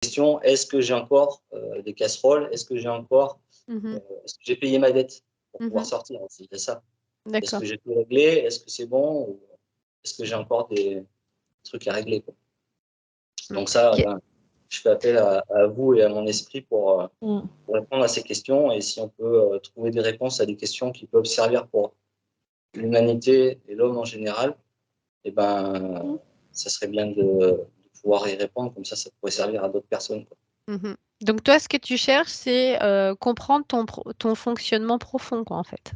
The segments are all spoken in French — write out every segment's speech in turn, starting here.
question, est-ce que j'ai encore des casseroles? Est-ce que j'ai encore est-ce que j'ai payé ma dette pour pouvoir sortir? C'est ça. Est-ce D'accord. que j'ai tout réglé? Est-ce que c'est bon? Ou est-ce que j'ai encore des trucs à régler, quoi? Donc ça, OK. je fais appel à vous et à mon esprit pour répondre à ces questions. Et si on peut trouver des réponses à des questions qui peuvent servir pour l'humanité et l'homme en général, eh ben, ça serait bien de pouvoir y répondre. Comme ça pourrait servir à d'autres personnes, quoi. Donc toi, ce que tu cherches, c'est comprendre ton fonctionnement profond, quoi, en fait.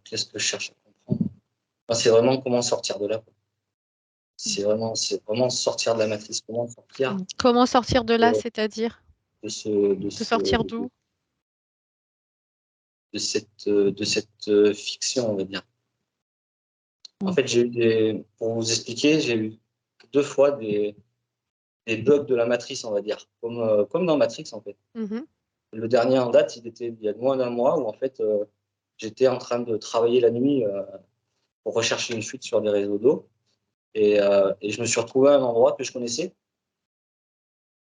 Qu'est-ce que je cherche à comprendre? Enfin, c'est vraiment comment sortir de là, quoi. C'est vraiment sortir de la matrice. Comment sortir de là, de, c'est-à-dire de sortir d'où? cette fiction, on va dire. En fait, pour vous expliquer, j'ai eu 2 fois des bugs de la matrice, on va dire, comme dans Matrix, en fait. Le dernier en date, il y a moins d'un mois, où en fait, j'étais en train de travailler la nuit pour rechercher une fuite sur des réseaux d'eau. Et je me suis retrouvé à un endroit que je connaissais,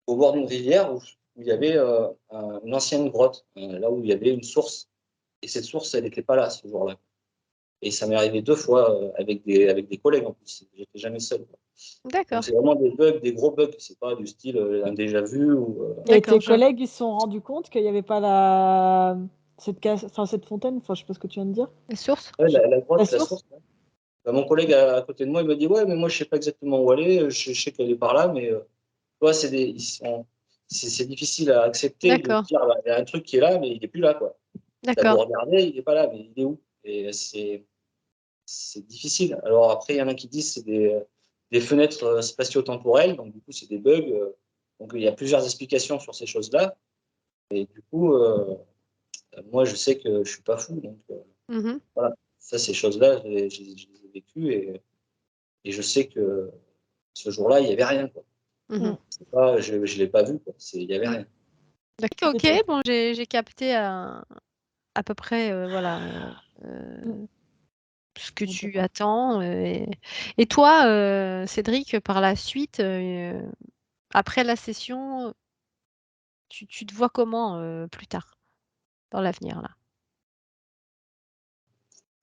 au bord d'une rivière où il y avait une ancienne grotte, là où il y avait une source. Et cette source, elle n'était pas là ce jour-là. Et ça m'est arrivé 2 fois avec des collègues en plus. J'étais jamais seul, quoi. Donc D'accord. c'est vraiment des bugs, des gros bugs. C'est pas du style un déjà vu ou. Et tes collègues, ils se sont rendus compte qu'il n'y avait pas cette fontaine, enfin, je sais pas ce que tu viens de dire. La source? Ouais, la grotte, La la source. source. Ouais. Bah, mon collègue à côté de moi, il m'a dit ouais, mais moi je sais pas exactement où aller. Je sais qu'elle est par là, mais toi, c'est difficile à accepter de D'accord. dire bah, il y a un truc qui est là, mais il est plus là, quoi. T'as beau D'accord. regarder, il est pas là, mais il est où? Et c'est difficile. Alors après, il y en a qui disent c'est des fenêtres spatio-temporelles, donc du coup c'est des bugs. Donc il y a plusieurs explications sur ces choses-là. Et du coup, moi je sais que je suis pas fou, donc voilà. Ça, ces choses-là, je les ai vécues et je sais que ce jour-là, il n'y avait rien, quoi. C'est pas, je l'ai pas vu, quoi. Il n'y avait rien. D'accord, OK. Bon, j'ai capté à peu près, voilà, ce que tu attends. Et toi, Cédric, par la suite, après la session, tu te vois comment plus tard, dans l'avenir, là?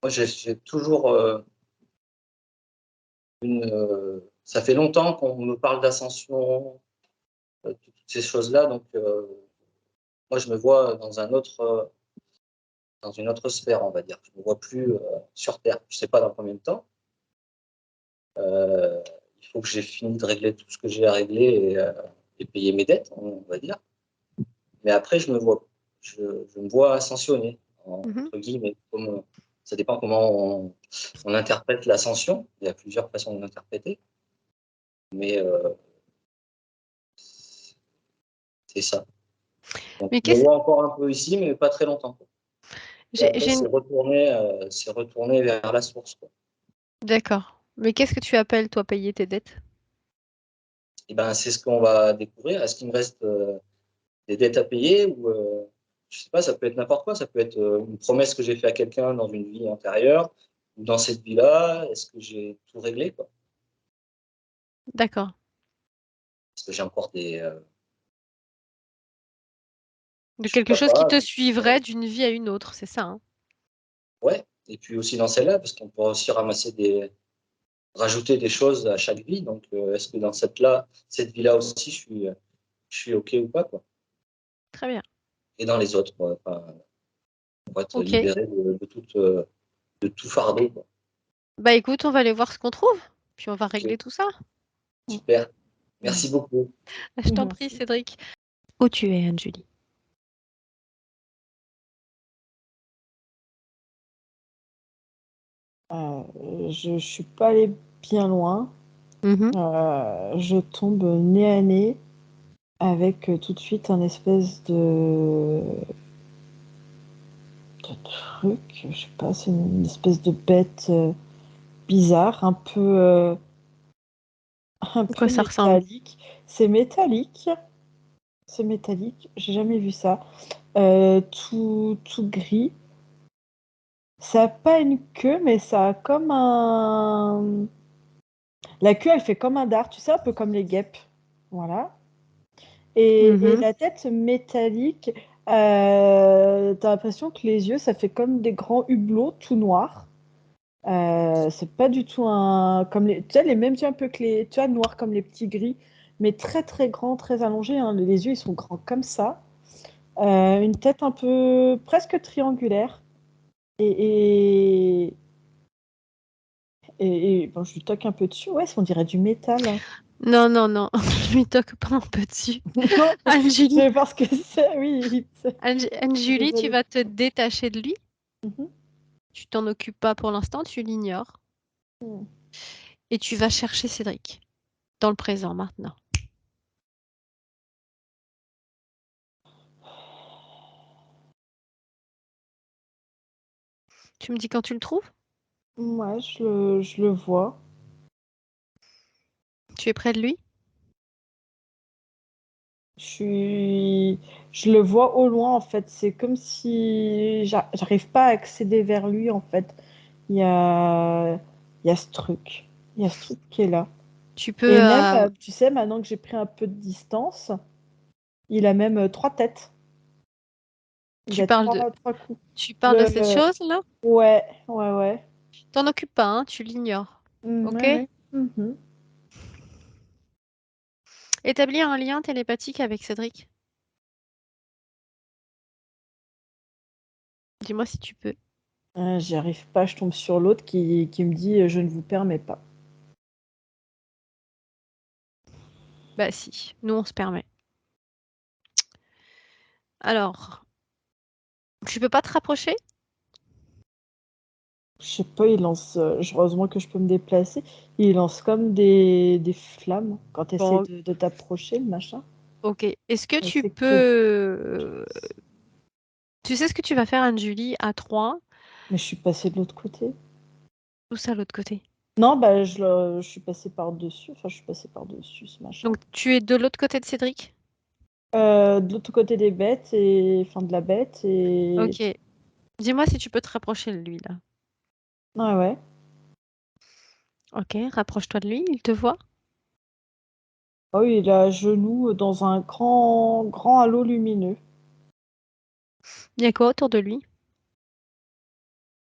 Moi, j'ai toujours ça fait longtemps qu'on me parle d'ascension, toutes ces choses-là, donc moi, je me vois dans une autre sphère, on va dire. Je ne me vois plus sur Terre. Je ne sais pas dans combien de temps. Il faut que j'ai fini de régler tout ce que j'ai à régler et payer mes dettes, on va dire. Mais après, je me vois ascensionner, entre guillemets. Ça dépend comment on interprète l'ascension. Il y a plusieurs façons de l'interpréter. Mais c'est ça. Donc, Mais je me vois encore un peu ici, mais pas très longtemps, quoi. Et après, c'est retourner vers la source, quoi. D'accord. Mais qu'est-ce que tu appelles, toi, payer tes dettes? Et ben, c'est ce qu'on va découvrir. Est-ce qu'il me reste des dettes à payer ou je sais pas, ça peut être n'importe quoi. Ça peut être une promesse que j'ai fait à quelqu'un dans une vie antérieure ou dans cette vie-là. Est-ce que j'ai tout réglé, quoi? D'accord. Est-ce que j'ai encore De je sais quelque chose qui pas. te suivrait d'une vie à une autre, c'est ça, hein? Ouais. Et puis aussi dans celle-là, parce qu'on peut aussi rajouter des choses à chaque vie. Donc, est-ce que dans cette vie-là aussi, je suis OK ou pas, quoi? Très bien. Et dans les autres, quoi. Enfin, pour être OK. libéré de tout fardeau, quoi. Bah, écoute, on va aller voir ce qu'on trouve, puis on va OK, régler tout ça. super. Merci beaucoup. Je t'en prie, Cédric. Où tu es, Anne-Julie? Je suis pas allée bien loin. Je tombe nez à nez avec tout de suite un espèce de truc, je sais pas, c'est une espèce de bête bizarre, un peu Quoi ça ressemble? métallique. C'est métallique. C'est métallique, j'ai jamais vu ça. Tout gris. Ça a pas une queue, mais ça a comme un. La queue, elle fait comme un dard, tu sais, un peu comme les guêpes. Voilà. Et Mhm. la tête métallique, t'as l'impression que les yeux, ça fait comme des grands hublots tout noirs. C'est pas du tout comme tu sais, les mêmes yeux un peu que les, tu vois, noirs comme les petits gris, mais très très grands, très allongés, hein. Les yeux, ils sont grands comme ça. Une tête un peu presque triangulaire. Et, et, bon, je lui toque un peu dessus. Ouais, on dirait du métal, hein. Non, non, non, je lui toque pas un peu dessus. Non, je Anne-Julie, vais voir ce que c'est. Oui, Anne-Julie, tu désolée. vas te détacher de lui. Mhm. Tu t'en occupes pas pour l'instant, tu l'ignores. Hmm. Et tu vas chercher Cédric. Dans le présent, maintenant. Tu me dis quand tu le trouves? Ouais, je le vois. Tu es près de lui? Je le vois au loin, en fait. C'est comme si j'arrive pas à accéder vers lui, en fait. Il y a, il y a ce truc. Il y a ce truc qui est là. Tu Et peux... même, tu sais, maintenant que j'ai pris un peu de distance, il a même 3 têtes. Il tu a parles de, trois coups. tu parles de cette Le... chose-là? Ouais, ouais, ouais. T'en occupes pas, hein, tu l'ignores. Ok? Ouais, ouais. Mhm. Établir un lien télépathique avec Cédric. Dis-moi si tu peux. J'y arrive pas, je tombe sur l'autre qui me dit je ne vous permets pas. Bah si, nous on se permet. Alors, tu peux pas te rapprocher? Je sais pas, il lance. Heureusement que je peux me déplacer. Il lance comme des flammes quand tu essaies Bon, de t'approcher, le machin. ok. Est-ce que Mais tu c'est peux... que. Tu sais ce que tu vas faire, Anne-Julie, à 3 Mais je suis passée de l'autre côté. ou ça, l'autre côté? Non, bah je suis passée par-dessus. Enfin, je suis passée par-dessus ce machin. Donc, tu es de l'autre côté de Cédric? De l'autre côté des bêtes et. Enfin, de la bête et. Ok. Dis-moi si tu peux te rapprocher de lui, là. Ouais, ouais. Ok, rapproche-toi de lui, il te voit. Oh, il est à genoux dans un grand, grand halo lumineux. Il y a quoi autour de lui?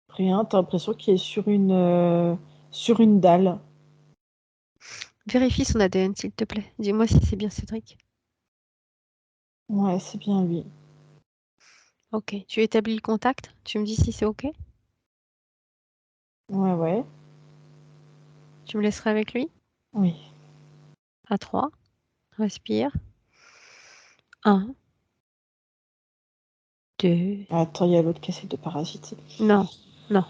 Rien, t'as l'impression qu'il est sur une dalle. Vérifie son ADN, s'il te plaît. Dis-moi si c'est bien Cédric. Ouais, c'est bien lui. Ok. Tu établis le contact? Tu me dis si c'est ok? Ouais, ouais. Tu me laisseras avec lui? Oui. À 3. Respire. 1, 2. Attends, il y a l'autre qui essaie de parasiter. Non, non,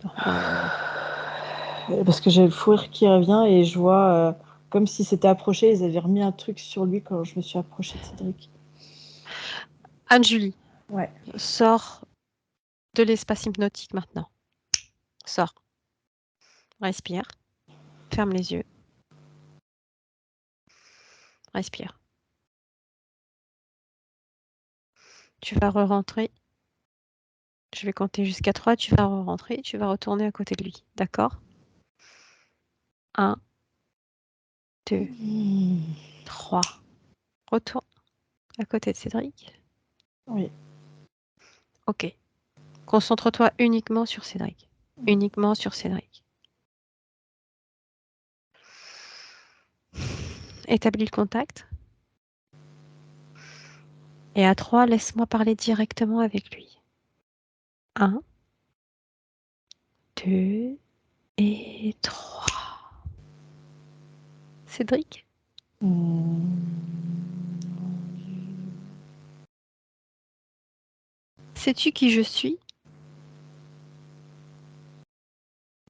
non, non, non, non. Parce que j'ai le fou rire qui revient et je vois comme si c'était approché, ils avaient remis un truc sur lui quand je me suis approchée de Cédric. Anne-Julie, Ouais. sors de l'espace hypnotique maintenant. Sors. Respire. Ferme les yeux. Respire. Tu vas re-rentrer. Je vais compter jusqu'à 3. Tu vas re-rentrer. Tu vas retourner à côté de lui. D'accord? 1, 2, Mmh. 3. Retourne à côté de Cédric. Oui. Ok. Concentre-toi uniquement sur Cédric. Uniquement sur Cédric. Établis le contact. Et à 3, laisse-moi parler directement avec lui. 1, 2 et 3. Cédric, sais-tu qui je suis?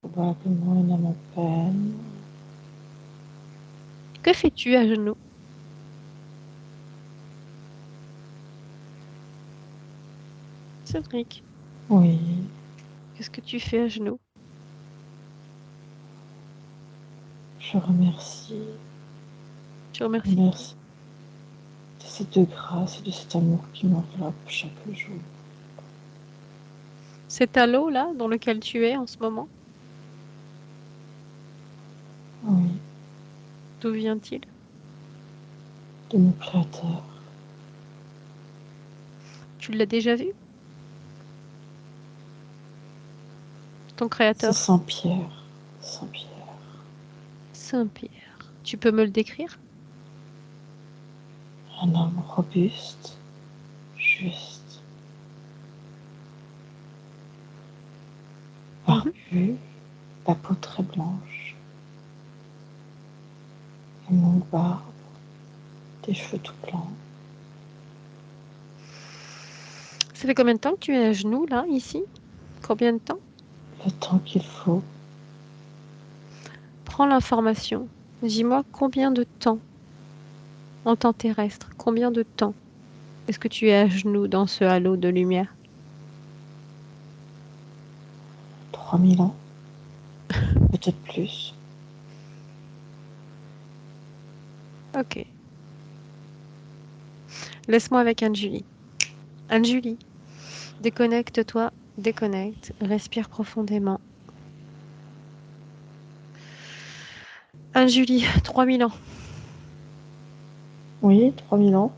Probablement une âme en peine. Que fais-tu à genoux? Cédric, Oui. qu'est-ce que tu fais à genoux? Je remercie. Je remercie qui? Merci de cette grâce et de cet amour qui m'enveloppe chaque jour. Cet halo là dans lequel tu es en ce moment, Oui. d'où vient-il? de mon créateur. Tu l'as déjà vu? Ton C'est créateur? Saint-Pierre. Saint-Pierre. Saint-Pierre. Tu peux me le décrire? Un homme robuste, juste, barbu, la peau très blanche, une longue barbe, des cheveux tout blancs. Ça fait combien de temps que tu es à genoux, là, ici? Combien de temps? Le temps qu'il faut. Prends l'information. Dis-moi combien de temps, en temps terrestre, combien de temps est-ce que tu es à genoux dans ce halo de lumière? 3000 ans, peut-être plus. Ok. Laisse-moi avec Anne-Julie. Anne-Julie, déconnecte-toi, déconnecte, respire profondément. Anne-Julie, 3000 ans. Oui, 3000 ans.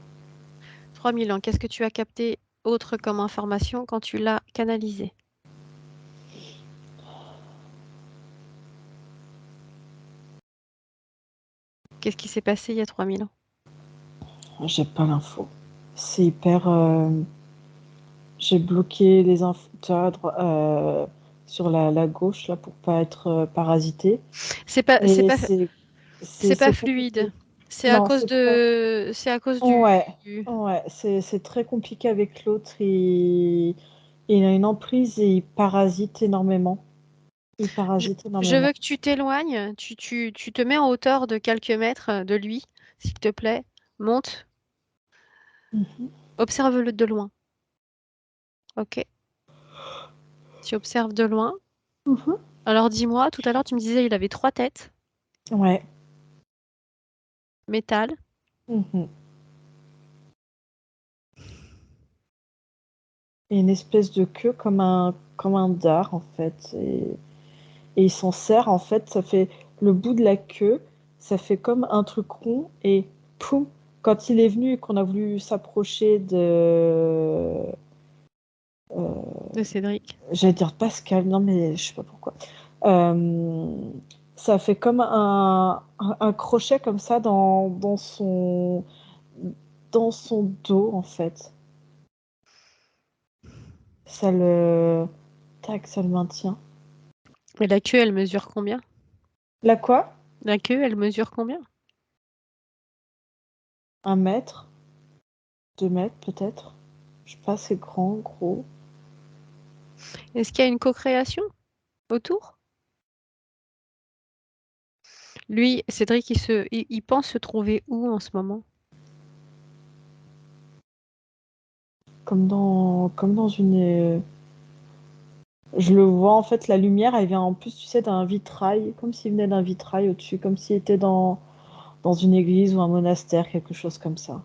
3000 ans, qu'est-ce que tu as capté autre comme information quand tu l'as canalisé? Qu'est-ce qui s'est passé il y a 3000 ans? J'ai pas l'info. C'est hyper. J'ai bloqué les infos sur la gauche là pour pas être parasité. C'est pas, c'est Et pas, c'est pas c'est fluide. compliqué. C'est à Non, cause c'est très. de, c'est à cause Ouais, du. ouais, c'est très compliqué avec l'autre. Il a une emprise et il parasite énormément. Il Je, parasite je veux énormément. que tu t'éloignes, tu te mets en hauteur de quelques mètres de lui, s'il te plaît. Monte, Mhm. observe-le de loin. Ok. Tu observes de loin. Mhm. Alors dis-moi, tout à l'heure tu me disais il avait 3 têtes, Ouais. métal. Mhm. Et une espèce de queue comme un dard en fait. Et il s'en sert en fait, ça fait le bout de la queue, ça fait comme un truc rond et poum, quand il est venu et qu'on a voulu s'approcher De Cédric. j'allais dire Pascal, non mais je sais pas pourquoi. Euh, Ça fait comme un crochet comme ça dans son dos en fait. Ça le tac, ça le maintient. Et la queue, elle mesure combien? La quoi? La queue, elle mesure combien? 1 mètre, 2 mètres peut-être. Je sais pas, c'est grand, gros. Est-ce qu'il y a une co-création autour? Lui, Cédric, il pense se trouver où en ce moment? Comme dans une. Je le vois en fait, la lumière, elle vient en plus, tu sais, d'un vitrail, comme s'il venait d'un vitrail au-dessus, comme s'il était dans une église ou un monastère, quelque chose comme ça.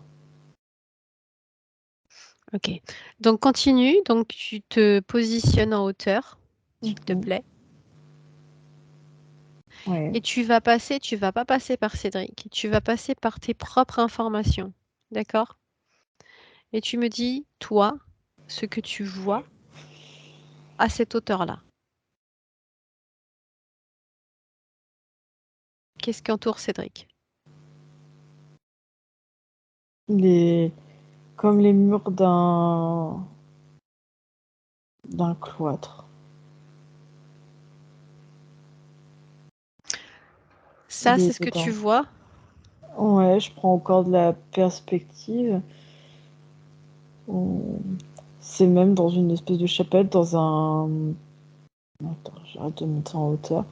Ok. Donc continue. Donc tu te positionnes en hauteur, s'il te Mhm. plaît. Ouais. Et tu vas pas passer par Cédric. Tu vas passer par tes propres informations. D'accord? Et tu me dis, toi, ce que tu vois à cette hauteur-là. Qu'est-ce qu'entoure Cédric? Les... Comme les murs d'un cloître. Ça, Il c'est est ce que tu dedans. vois. Ouais, je prends encore de la perspective. On- C'est même dans une espèce de chapelle, dans un. Attends, j'arrête de monter en hauteur.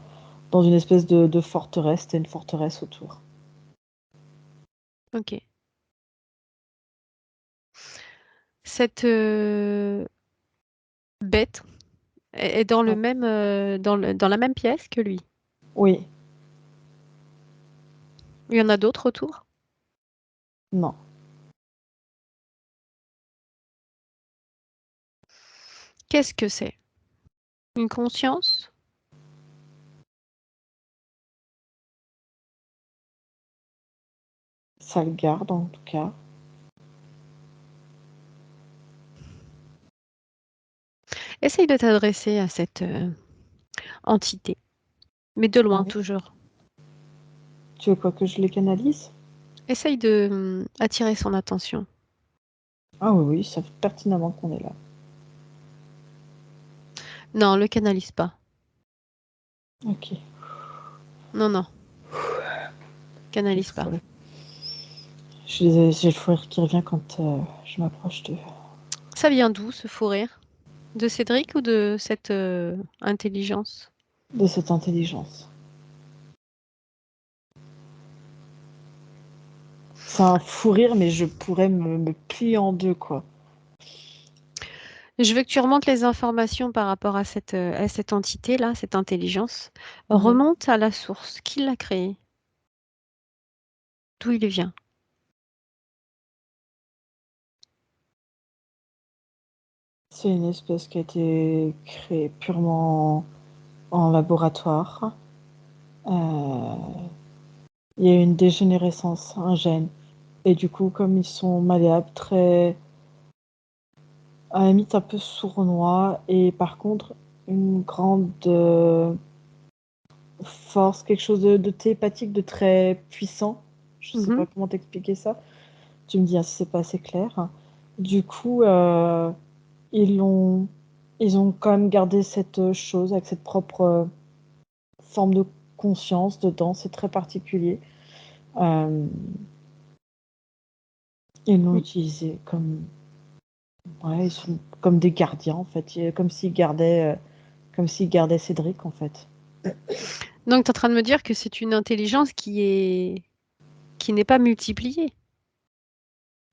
Dans une espèce de forteresse. T'as une forteresse autour. Ok. Cette bête est dans le Ouais. même, dans la même pièce que lui. Oui, Il y en a d'autres autour. non. Qu'est-ce que c'est? Une conscience? Ça le garde en tout cas. Essaye de t'adresser à cette entité, mais de loin Ouais. toujours. Tu veux quoi que je les canalise? Essaye de attirer son attention. Ah oui, oui, ça fait pertinemment qu'on est là. Non, le canalise pas. Ok. Non, non, canalise pas. Désolée. Je suis désolée, j'ai le fou rire qui revient quand je m'approche de Ça vient d'où ce fou rire? De Cédric ou de cette intelligence? cette intelligence. C'est un fou rire, mais je pourrais me plier en deux, quoi. Je veux que tu remontes les informations par rapport à cette entité-là, cette intelligence. Mhm. Remonte à la source. Qui l'a créé? D'où il vient? C'est une espèce qui a été créée purement en laboratoire. Euh, Il y a eu une dégénérescence, un gène. Et du coup, comme ils sont malléables, très, à la limite un peu sournois, et par contre, une grande force, quelque chose de télépathique, de très puissant. Je sais Mhm. pas comment t'expliquer ça. Tu me dis si c'est pas assez clair. Du coup, ils ont quand même gardé cette chose avec cette propre forme de conscience dedans. C'est très particulier. Euh, ils l'ont utilisé comme, ouais, ils sont comme des gardiens en fait, comme s'ils gardaient Cédric en fait. Donc, tu es en train de me dire que c'est une intelligence qui n'est pas multipliée.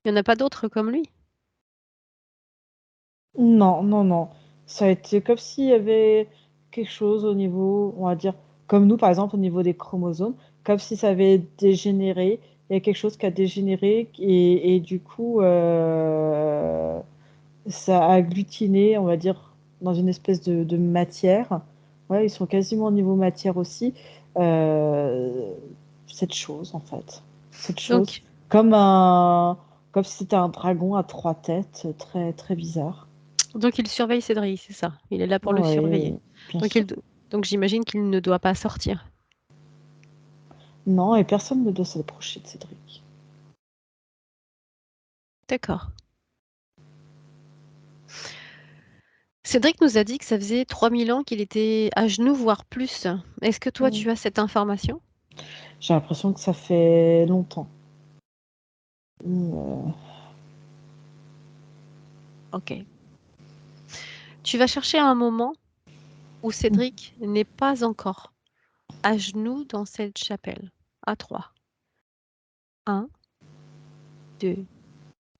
Il n'y en a pas d'autres comme lui. Non, non, non. Ça a été comme s'il y avait quelque chose au niveau, on va dire, comme nous par exemple au niveau des chromosomes, comme si ça avait dégénéré. Il y a quelque chose qui a dégénéré et du coup, ça a agglutiné, on va dire, dans une espèce de matière. Ouais, ils sont quasiment au niveau matière aussi. Euh, cette chose en fait, cette chose, Donc, comme un, comme si c'était un dragon à trois têtes, très très bizarre. donc il surveille Cédric, c'est ça. Il est là pour le Oui, surveiller. oui, bien Donc, sûr. donc j'imagine qu'il ne doit pas sortir. Non, et personne ne doit s'approcher de Cédric. D'accord. Cédric nous a dit que ça faisait 3000 ans qu'il était à genoux, voire plus. Est-ce que toi, Mm. tu as cette information? J'ai l'impression que ça fait longtemps. Mm, Ok. Tu vas chercher un moment où Cédric n'est pas encore à genoux dans cette chapelle. À 3. 1, 2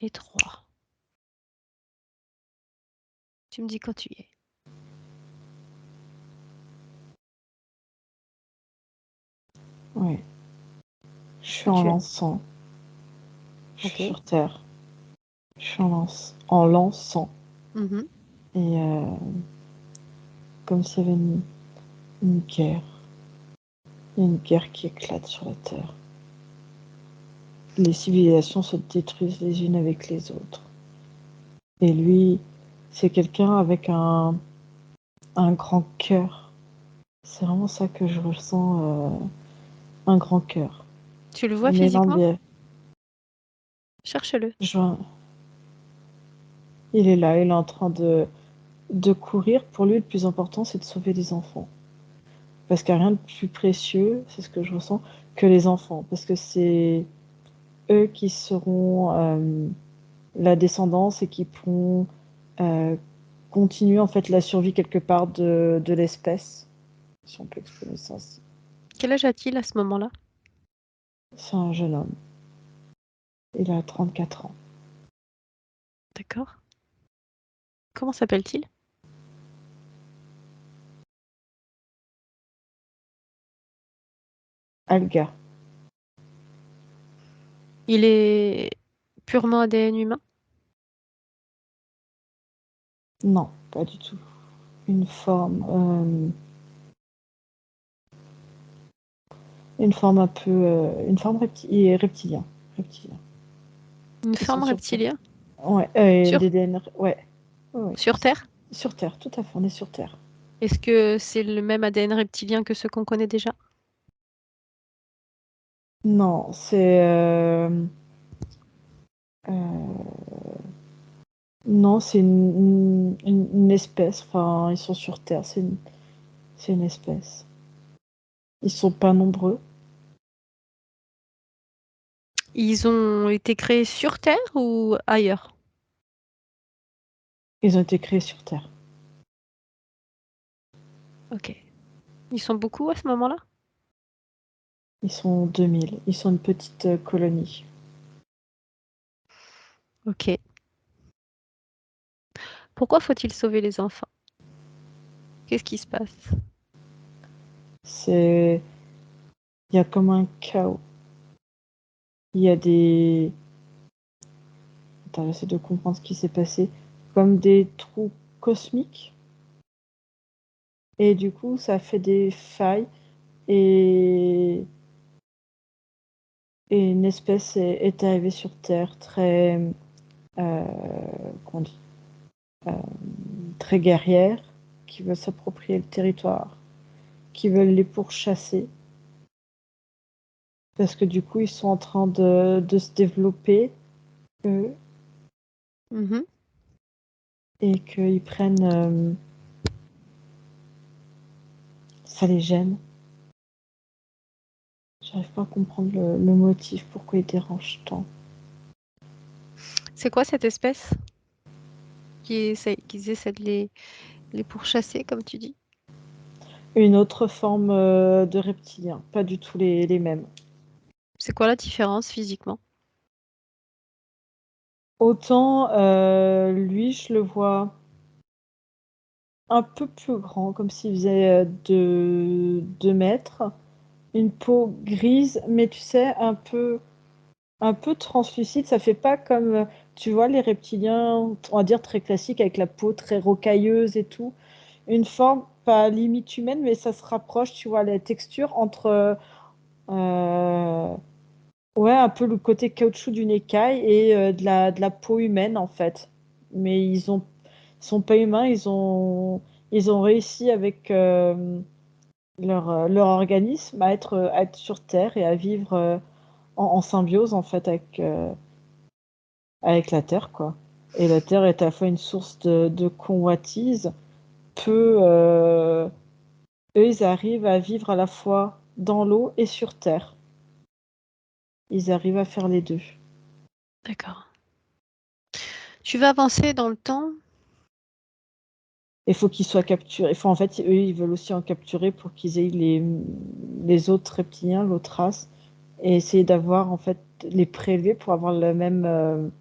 et 3. Tu me dis quand tu y es. oui, je suis Quand en tu es. lançant. Je suis Ok. sur Terre. Je suis en lançant. Mhm. Et comme s'il y avait une guerre. Une guerre qui éclate sur la Terre. Les civilisations se détruisent les unes avec les autres. Et lui, c'est quelqu'un avec un grand cœur. C'est vraiment ça que je ressens, un grand cœur. Tu le vois Un élan physiquement? de... Cherche-le. Je- Il est là, il est en train de courir. Pour lui, le plus important, c'est de sauver les enfants. Parce qu'il n'y a rien de plus précieux, c'est ce que je ressens, que les enfants. Parce que c'est eux qui seront la descendance et qui pourront euh, continuer en fait la survie quelque part de l'espèce, si on peut exprimer ça ainsi. Quel âge a-t-il à ce moment-là? C'est un jeune homme. Il a 34 ans. D'accord. Comment s'appelle-t-il? Alga. Il est purement ADN humain? Non, pas du tout. Une forme, une forme un peu, une forme reptilien. reptiliens. Une Ils sont forme sur reptilien Ouais, Sur- des DN, ouais. Ouais. sur Terre? Sur Terre, tout à fait, on est sur Terre. Est-ce que c'est le même ADN reptilien que ceux qu'on connaît déjà? Non, c'est non, c'est une espèce. Enfin, ils sont sur Terre, c'est une espèce. Ils sont pas nombreux. Ils ont été créés sur Terre ou ailleurs? Ils ont été créés sur Terre. Ok. Ils sont beaucoup à ce moment-là? Ils sont 2000. Ils sont une petite colonie. Ok. Pourquoi faut-il sauver les enfants? Qu'est-ce qui se passe? C'est, il y a comme un chaos. Il y a des, attends, j'essaie de comprendre ce qui s'est passé. Comme des trous cosmiques. Et du coup, ça fait des failles. Et, et une espèce est arrivée sur Terre très, comment on dit, euh, très guerrière, qui veut s'approprier le territoire, qui veulent les pourchasser. Parce que du coup, ils sont en train de se développer, eux, Mhm. et qu'ils prennent. Ça les gêne. J'arrive pas à comprendre le motif, pourquoi ils dérangent tant. C'est quoi cette espèce qu'ils essaient de les pourchasser, comme tu dis? Une autre forme de reptilien, pas du tout les mêmes. C'est quoi la différence physiquement? Autant lui, je le vois un peu plus grand, comme s'il faisait 2 mètres. Une peau grise, mais tu sais, un peu translucide. Ça fait pas comme, tu vois, les reptiliens, on va dire très classiques, avec la peau très rocailleuse et tout. Une forme, pas limite humaine, mais ça se rapproche, tu vois, la texture entre, euh, ouais, un peu le côté caoutchouc d'une écaille et de la peau humaine, en fait. Mais ils sont pas humains, ils ont réussi avec leur organisme à être sur Terre et à vivre en symbiose, en fait, avec la Terre, quoi. Et la Terre est à la fois une source de convoitise. Eux, ils arrivent à vivre à la fois dans l'eau et sur Terre. Ils arrivent à faire les deux. D'accord. Tu vas avancer dans le temps. Il faut qu'ils soient capturés. En fait, eux, ils veulent aussi en capturer pour qu'ils aient les autres reptiliens, l'autre race, et essayer d'avoir, en fait, les prélever pour avoir le même,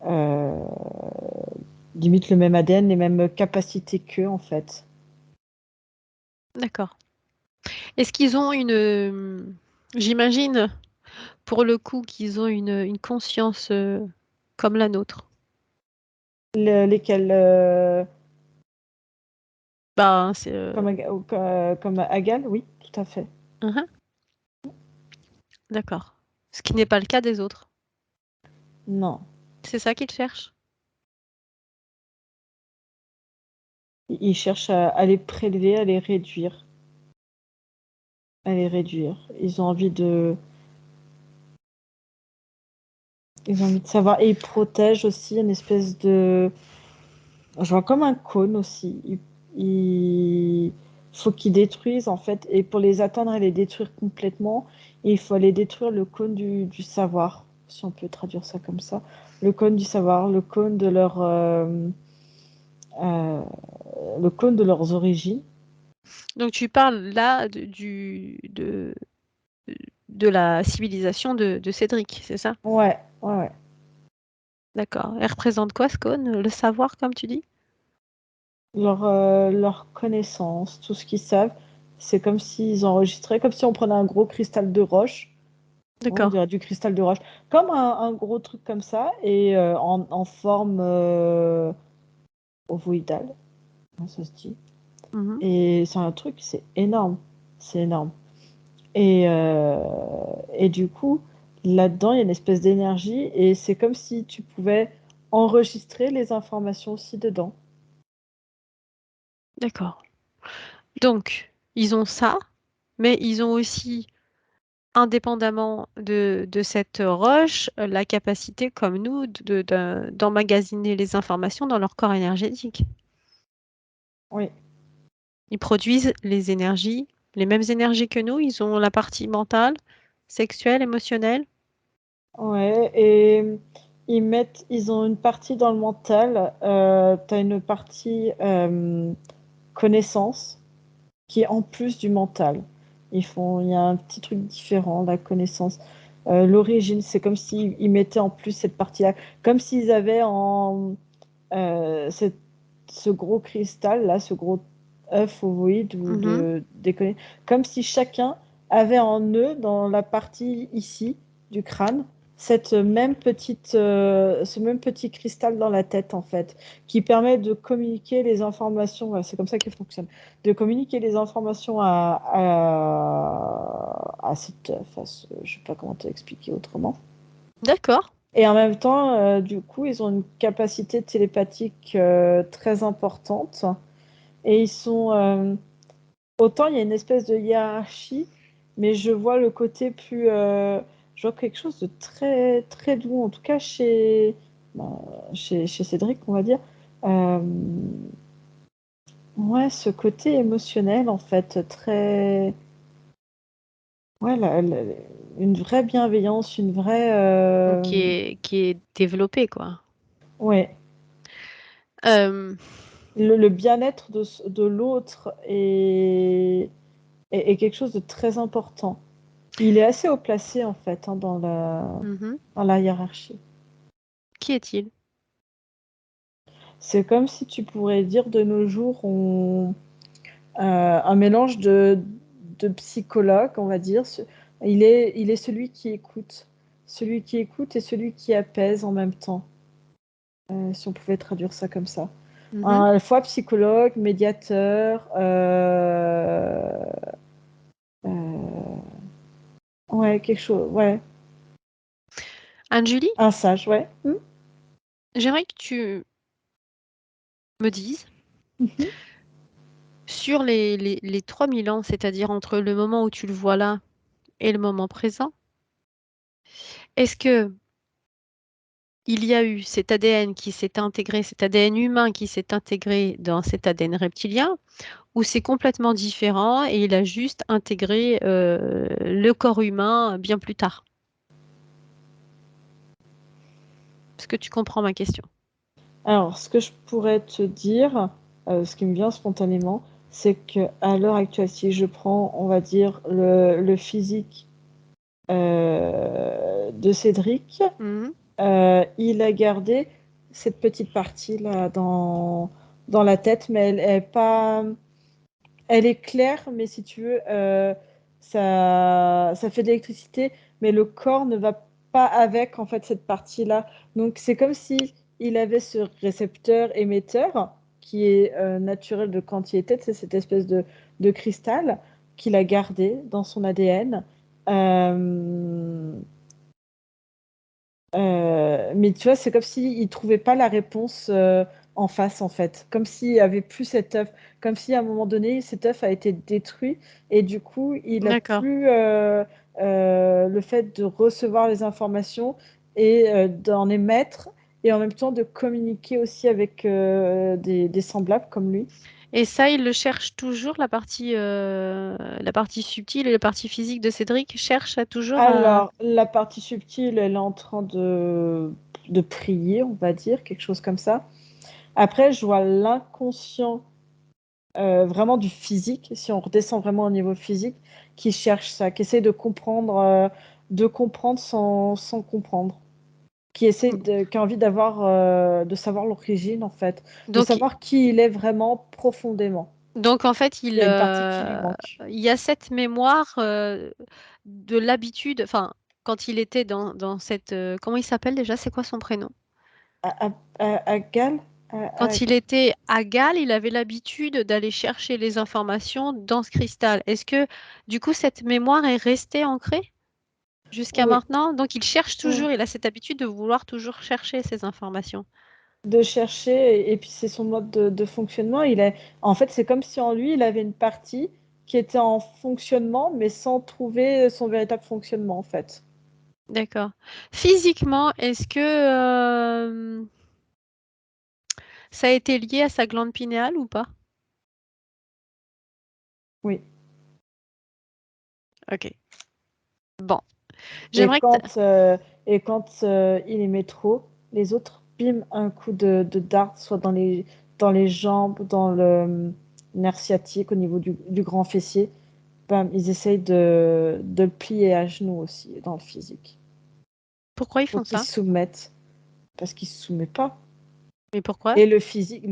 euh, limite le même ADN, les mêmes capacités qu'eux, en fait. D'accord. Est-ce qu'ils ont j'imagine, pour le coup, qu'ils ont une conscience comme la nôtre? Lesquels, Bah, c'est... comme Agal, oui, tout à fait. mhm. D'accord. Ce qui n'est pas le cas des autres. Non. C'est ça qu'ils cherchent? Ils cherchent à les prélever, à les réduire. À les réduire. Ils ont envie de savoir. Et ils protègent aussi une espèce de. Je vois comme un cône aussi. Il faut qu'ils détruisent, en fait. Et pour les atteindre et les détruire complètement, il faut aller détruire le cône du savoir, si on peut traduire ça comme ça. Le cône du savoir, euh, le cône de leurs origines. Donc tu parles là de la civilisation de Cédric, c'est ça? Ouais, ouais, ouais. D'accord. Elle représente quoi, ce cône? Le savoir, comme tu dis? Leur connaissance, tout ce qu'ils savent. C'est comme s'ils enregistraient, comme si on prenait un gros cristal de roche. Ouais, on D'accord. dirait du cristal de roche. Comme un gros truc comme ça, et en forme ovoïdale, hein, ça se dit. Mhm. Et c'est un truc, c'est énorme. C'est énorme. Et du coup, là-dedans, il y a une espèce d'énergie et c'est comme si tu pouvais enregistrer les informations aussi dedans. D'accord. Donc, ils ont ça, mais ils ont aussi, indépendamment de cette roche, la capacité, comme nous, d'emmagasiner les informations dans leur corps énergétique. Oui. Ils produisent les énergies, les mêmes énergies que nous. Ils ont la partie mentale, sexuelle, émotionnelle. Ouais, et ils ont une partie dans le mental, tu as une partie connaissance qui est en plus du mental. Il y a un petit truc différent, la connaissance. L'origine, c'est comme s'ils mettaient en plus cette partie-là, comme s'ils avaient ce gros cristal là, ce gros œuf ovoïde ou Mhm. déconner, comme si chacun avait en eux, dans la partie ici du crâne, ce même petit cristal dans la tête en fait, qui permet de communiquer les informations. Voilà, c'est comme ça qu'il fonctionne, de communiquer les informations à cet œuf. Je sais pas comment te l'expliquer autrement. D'accord. Et en même temps, du coup, ils ont une capacité télépathique très importante. Et ils sont. Autant il y a une espèce de hiérarchie, mais je vois le côté plus. Je vois quelque chose de très, très doux, en tout cas ben, chez Cédric, on va dire. Euh, ouais, ce côté émotionnel, en fait, très. Ouais, une vraie bienveillance, une vraie. Donc, qui est développé, quoi. Ouais. Euh, Le bien-être de l'autre est quelque chose de très important. Il est assez haut placé en fait hein, mhm. dans la hiérarchie. Qui est-il? C'est comme si tu pourrais dire de nos jours un mélange de psychologue, on va dire. Il est celui qui écoute et celui qui apaise en même temps, si on pouvait traduire ça comme ça. Mhm. À la fois psychologue, médiateur, euh, ouais, quelque chose, ouais. Anne-Julie, Un sage, ouais. j'aimerais que tu me dises, Mhm. sur les 3000 ans, c'est-à-dire entre le moment où tu le vois là et le moment présent, est-ce que il y a eu cet ADN qui s'est intégré, cet ADN humain qui s'est intégré dans cet ADN reptilien, ou c'est complètement différent et il a juste intégré le corps humain bien plus tard? Est-ce que tu comprends ma question? Alors, ce que je pourrais te dire, ce qui me vient spontanément, c'est que à l'heure actuelle, si je prends, on va dire, le physique de Cédric, Mhm. il a gardé cette petite partie-là dans la tête, mais elle est pas, elle est claire, mais si tu veux, ça fait de l'électricité, mais le corps ne va pas avec en fait cette partie-là. Donc c'est comme si il avait ce récepteur émetteur qui est naturel de quand il était, c'est cette espèce de cristal qu'il a gardé dans son ADN. Euh, mais tu vois, c'est comme s'il ne trouvait pas la réponse en face, en fait. Comme s'il n'y avait plus cet œuf. Comme si à un moment donné, cet œuf a été détruit. Et du coup, il n'a D'accord. plus le fait de recevoir les informations et d'en émettre. Et en même temps de communiquer aussi avec des semblables comme lui. Et ça, il le cherche toujours, la partie subtile et la partie physique de Cédric cherche à toujours à... Alors, la partie subtile, elle est en train de prier, on va dire, quelque chose comme ça. Après, je vois l'inconscient vraiment du physique, si on redescend vraiment au niveau physique, qui cherche ça, qui essaie de comprendre sans comprendre, qui a envie de savoir l'origine en fait, de Donc, savoir qui il est vraiment profondément. donc en fait, Il y a une partie qui lui manque. il y a cette mémoire de l'habitude, enfin, quand il était dans cette... comment il s'appelle déjà? C'est quoi son prénom? À Gal, Quand il était à Galles, il avait l'habitude d'aller chercher les informations dans ce cristal. Est-ce que, du coup, cette mémoire est restée ancrée? jusqu'à Oui. maintenant. Donc, il cherche Mm. toujours, il a cette habitude de vouloir toujours chercher ces informations. De chercher, et puis c'est son mode de fonctionnement. En fait, c'est comme si en lui, il avait une partie qui était en fonctionnement, mais sans trouver son véritable fonctionnement, en fait. D'accord. Physiquement, est-ce que ça a été lié à sa glande pinéale ou pas? Oui. Ok. Bon. Et J'aimerais que quand il aimait trop, les autres, bim, un coup de dard, soit dans les jambes, dans le nerf sciatique, au niveau du grand fessier. Bam, ils essayent de le plier à genoux aussi, dans le physique. pourquoi ils Faut font qu'il ça? se soumette, parce qu'il se soumet pas. Mais pourquoi? Et le physique,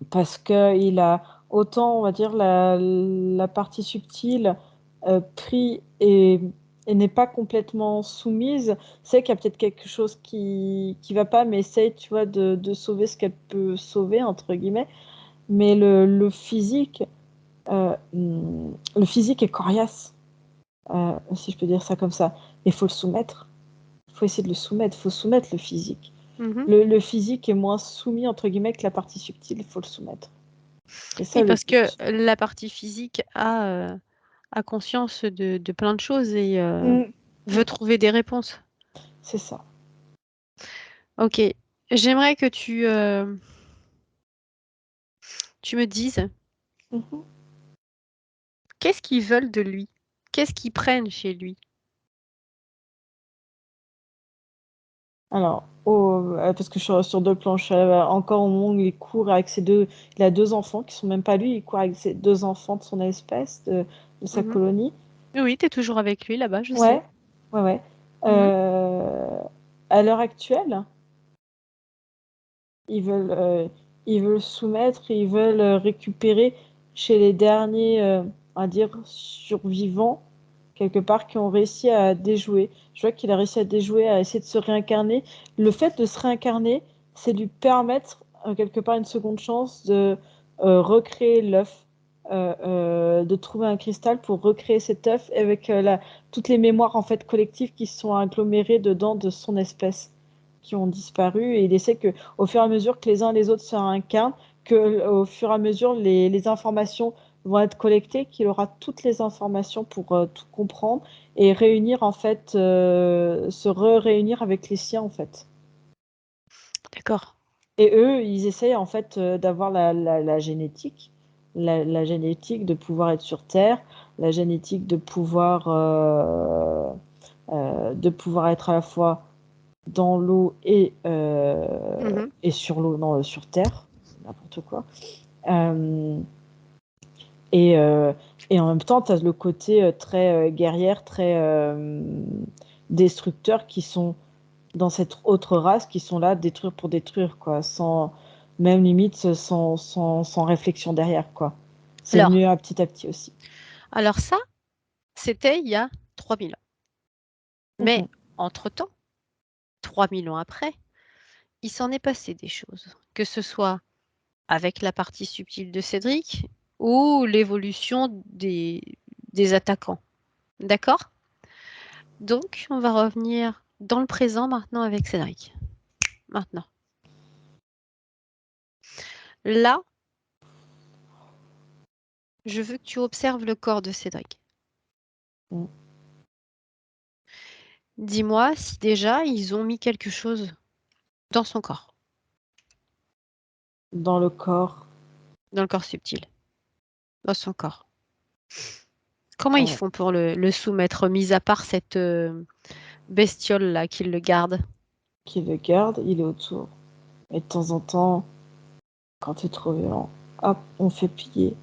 parce que il a autant, on va dire, la partie subtile pris et n'est pas complètement soumise. C'est qu'il y a peut-être quelque chose qui va pas, mais essaye, tu vois, de sauver ce qu'elle peut sauver, entre guillemets. Mais le physique est coriace, si je peux dire ça comme ça. Il faut le soumettre. Il faut essayer de le soumettre. Il faut soumettre le physique. Mhm. Le physique est moins soumis, entre guillemets, que la partie subtile. Il faut le soumettre. C'est ça Oui, le parce que but. la partie physique a conscience de plein de choses et Mm, veut trouver des réponses. c'est ça. Ok. J'aimerais que tu me dises Mhm. qu'est-ce qu'ils veulent de lui? Qu'est-ce qu'ils prennent chez lui? Alors, parce que je suis sur deux planches, encore au moment où il court avec ses deux, il a deux enfants qui sont même pas lui, il court avec ses deux enfants de son espèce, de sa Mhm. colonie. Oui, tu es toujours avec lui là-bas, je sais. Ouais, ouais, ouais. Mhm. À l'heure actuelle, ils veulent, euh, ils veulent soumettre, ils veulent récupérer chez les derniers, on va dire, survivants, quelque part, qui ont réussi à déjouer. Je vois qu'il a réussi à déjouer, à essayer de se réincarner. Le fait de se réincarner, c'est lui permettre, quelque part, une seconde chance de recréer l'œuf, de trouver un cristal pour recréer cet œuf avec toutes les mémoires en fait collectives qui sont agglomérées dedans de son espèce, qui ont disparu. Et il essaie que, au fur et à mesure que les uns et les autres se réincarnent, que au fur et à mesure les informations vont être collectées, qu'il aura toutes les informations pour tout comprendre et réunir en fait, se réunir avec les siens en fait. D'accord. Et eux, ils essayent en fait d'avoir la génétique, la génétique de pouvoir être sur Terre, la génétique de pouvoir être à la fois dans l'eau Mhm. et sur l'eau, non, sur Terre, n'importe quoi. Euh, et, euh, et en même temps, tu as le côté très guerrière, très destructeur qui sont dans cette autre race, qui sont là détruire pour détruire, quoi, sans même limite, sans réflexion derrière, quoi. C'est Alors, venu à petit aussi. alors ça, c'était il y a 3000 ans. Mais Mhm. entre-temps, 3000 ans après, il s'en est passé des choses. Que ce soit avec la partie subtile de Cédric ou l'évolution des attaquants. D'accord? Donc, on va revenir dans le présent maintenant avec Cédric. Maintenant. Là, je veux que tu observes le corps de Cédric. Mm. Dis-moi si déjà ils ont mis quelque chose dans son corps, Dans le corps, dans le corps subtil, dans son corps. Comment ils euh, font pour le soumettre, mis à part cette bestiole-là qui le garde? qui le garde, il est autour. Et de temps en temps, quand c'est trop violent, hop, on fait plier.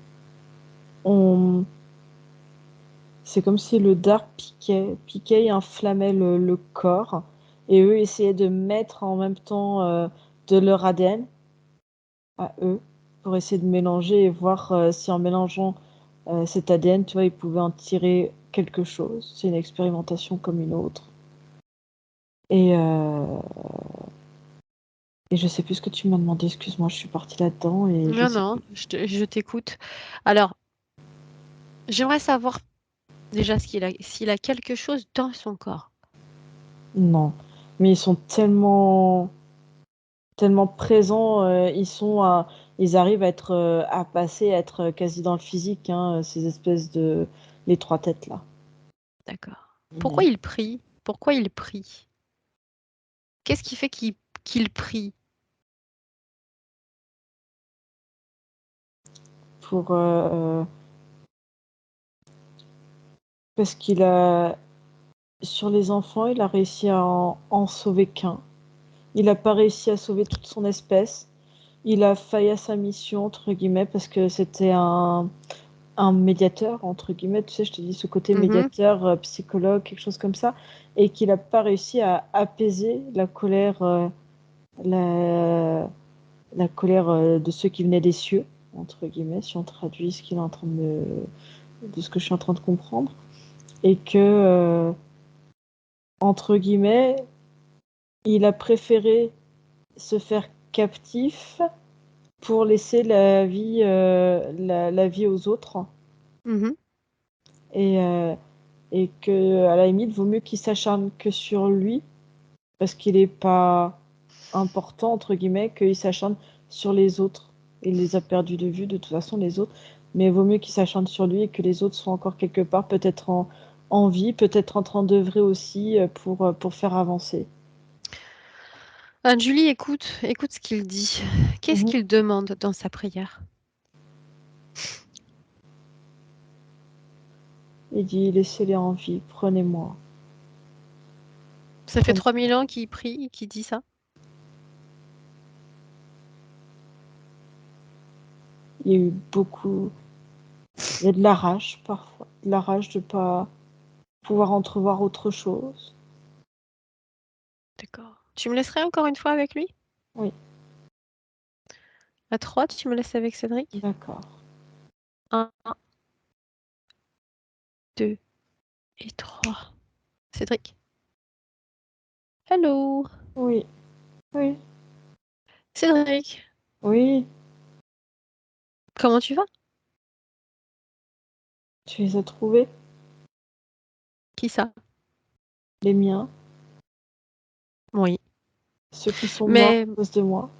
On... C'est comme si le dard piquait et inflammait le corps. Et eux essayaient de mettre en même temps de leur ADN à eux pour essayer de mélanger et voir si en mélangeant cet ADN, tu vois, ils pouvaient en tirer quelque chose. C'est une expérimentation comme une autre. Et, euh, et je sais plus ce que tu m'as demandé, excuse-moi, je suis partie là-dedans et je Non, sais non, plus. je t'écoute. Alors, j'aimerais savoir Déjà, s'il a quelque chose dans son corps. Non. Mais ils sont tellement présents, ils arrivent à passer, à être quasi dans le physique, hein, ces espèces les trois têtes là. D'accord. Pourquoi il prie? Pourquoi il prie? Qu'est-ce qui fait qu'il prie? Pour parce qu'il a sur les enfants, il a réussi à en sauver qu'un. Il n'a pas réussi à sauver toute son espèce. Il a failli à sa mission, entre guillemets, parce que c'était un médiateur, entre guillemets, tu sais, je te dis ce côté médiateur, psychologue, quelque chose comme ça, et qu'il n'a pas réussi à apaiser la colère, la colère de ceux qui venaient des cieux, entre guillemets, si on traduit ce qu'il est en train de ce que je suis en train de comprendre, et que, entre guillemets, il a préféré se faire captif pour laisser la vie, la vie aux autres. Mmh. Et que, à la limite, vaut mieux qu'il s'acharne que sur lui, parce qu'il n'est pas important, entre guillemets, qu'il s'acharne sur les autres. Il les a perdus de vue, de toute façon, les autres. Mais vaut mieux qu'il s'acharne sur lui et que les autres soient encore quelque part, peut-être en vie, peut-être en train d'œuvrer aussi pour faire avancer. Julie, écoute ce qu'il dit. Qu'est-ce qu'il demande dans sa prière? Il dit, laissez-les en vie, prenez-moi. Ça fait 3000 ans qu'il prie et qu'il dit ça? Il y a eu beaucoup... Il y a de la rage, parfois. De la rage de ne pas pouvoir entrevoir autre chose. D'accord. Tu me laisserais encore une fois avec lui? Oui. À 3, tu me laisses avec Cédric? D'accord. 1, 2 et 3. Cédric? Hello? Oui. Oui. Cédric? Oui. Comment tu vas? Tu les as trouvés, Qui ça? les miens, Oui. ceux qui sont morts Mais à cause de moi.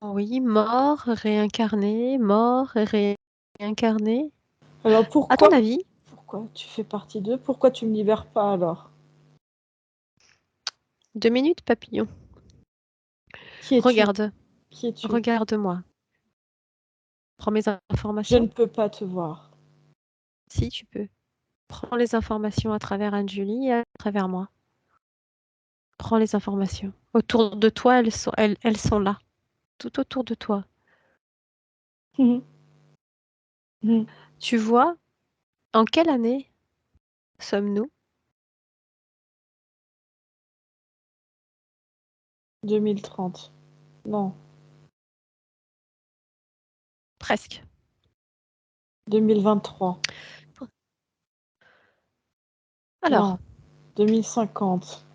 oui, mort, réincarné, mort, réincarné. Alors À ton pourquoi avis, tu fais partie d'eux? Pourquoi tu me libères pas alors? 2 minutes, papillon. Qui es-tu? Regarde, Qui es-tu? regarde-moi. Prends mes Je informations. ne peux pas te voir. Si tu peux. Prends les informations à travers Anne-Julie et à travers moi. Prends les informations. Autour de toi, elles sont là. Tout autour de toi. Mhm. Mhm. Tu vois, en quelle année sommes-nous? 2030. Non. Presque. 2023. Alors, Non. 2050.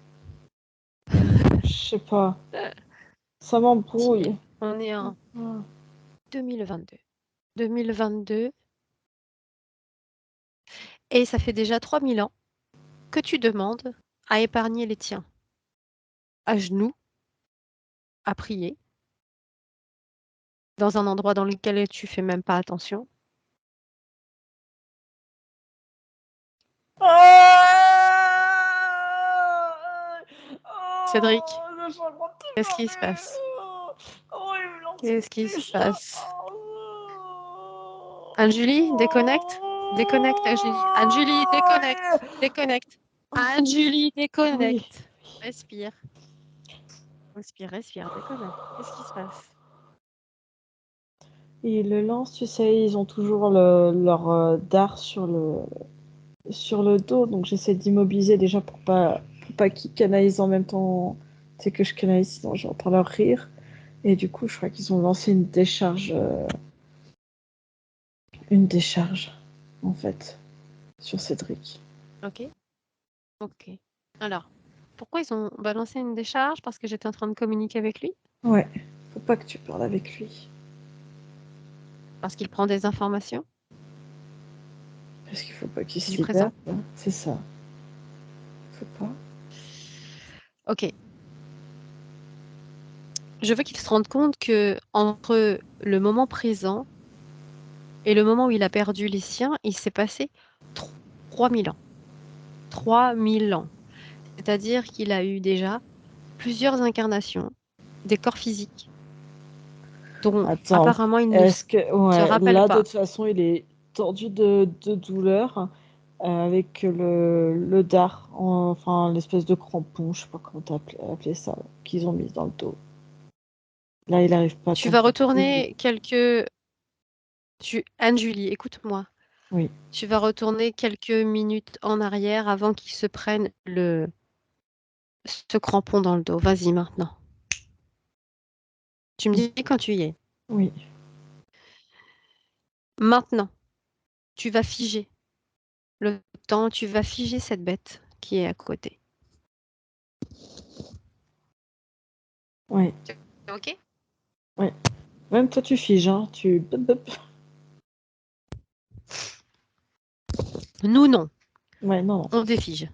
Je sais pas. Ça m'embrouille. on est en Ah. 2022. 2022. Et ça fait déjà 3000 ans que tu demandes à épargner les tiens. À genoux, à prier, dans un endroit dans lequel tu fais même pas attention. Cédric, qu'est-ce qui se passe? Qu'est-ce qui se passe? Anne-Julie, déconnecte. Déconnecte, Anne-Julie. Anne-Julie, déconnecte. Déconnecte. Anne-Julie, Oui. déconnecte. Respire. Respire, respire, déconnecte. Qu'est-ce qui se passe? Et ils le lancent, tu sais, ils ont toujours leur dard sur le dos, donc j'essaie d'immobiliser déjà pour pas qu'ils canalisent en même temps, tu sais, que je canalise, sinon j'entends leur rire. Et du coup, je crois qu'ils ont lancé une décharge, en fait, sur Cédric. Ok. Ok. Alors, pourquoi ils ont balancé une décharge? Parce que j'étais en train de communiquer avec lui? Ouais, faut pas que tu parles avec lui. Parce qu'il prend des informations? Parce qu'il faut pas qu'il se Du libère. présent. Hein. C'est ça. Faut pas. Ok. Je veux qu'il se rende compte que entre le moment présent et le moment où il a perdu les siens, il s'est passé 3000 ans. 3000 ans. C'est-à-dire qu'il a eu déjà plusieurs incarnations, des corps physiques, dont Attends, apparemment il ne est-ce que. se Ouais, rappelle là, de pas. toute façon, il est tordu de douleur avec le dard, enfin, l'espèce de crampon, je sais pas comment t'as appelé ça, qu'ils ont mis dans le dos. Là, il n'arrive pas à Tu vas tenir debout. retourner quelques... Anne-Julie, écoute-moi. Oui. Tu vas retourner quelques minutes en arrière avant qu'il se prenne ce crampon dans le dos. Vas-y maintenant. Tu me dis quand tu y es. Oui. Maintenant, tu vas figer le temps, tu vas figer cette bête qui est à côté. Oui. Ok? Oui. Même toi, tu figes, hein. Tu. Bop, bop. Nous, non. Ouais, non, On défige.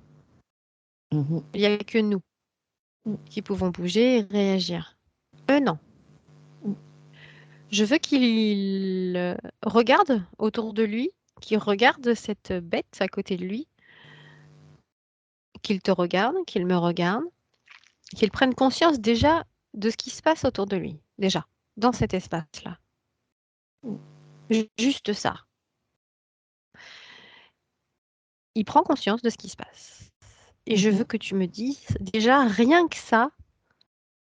non. Mhm. Il n'y a que nous qui pouvons bouger et réagir. Eux, non. Je veux qu'il regarde autour de lui, qu'il regarde cette bête à côté de lui, qu'il te regarde, qu'il me regarde, qu'il prenne conscience déjà de ce qui se passe autour de lui, déjà, dans cet espace-là. Juste ça. Il prend conscience de ce qui se passe. Et je veux que tu me dises déjà, rien que ça,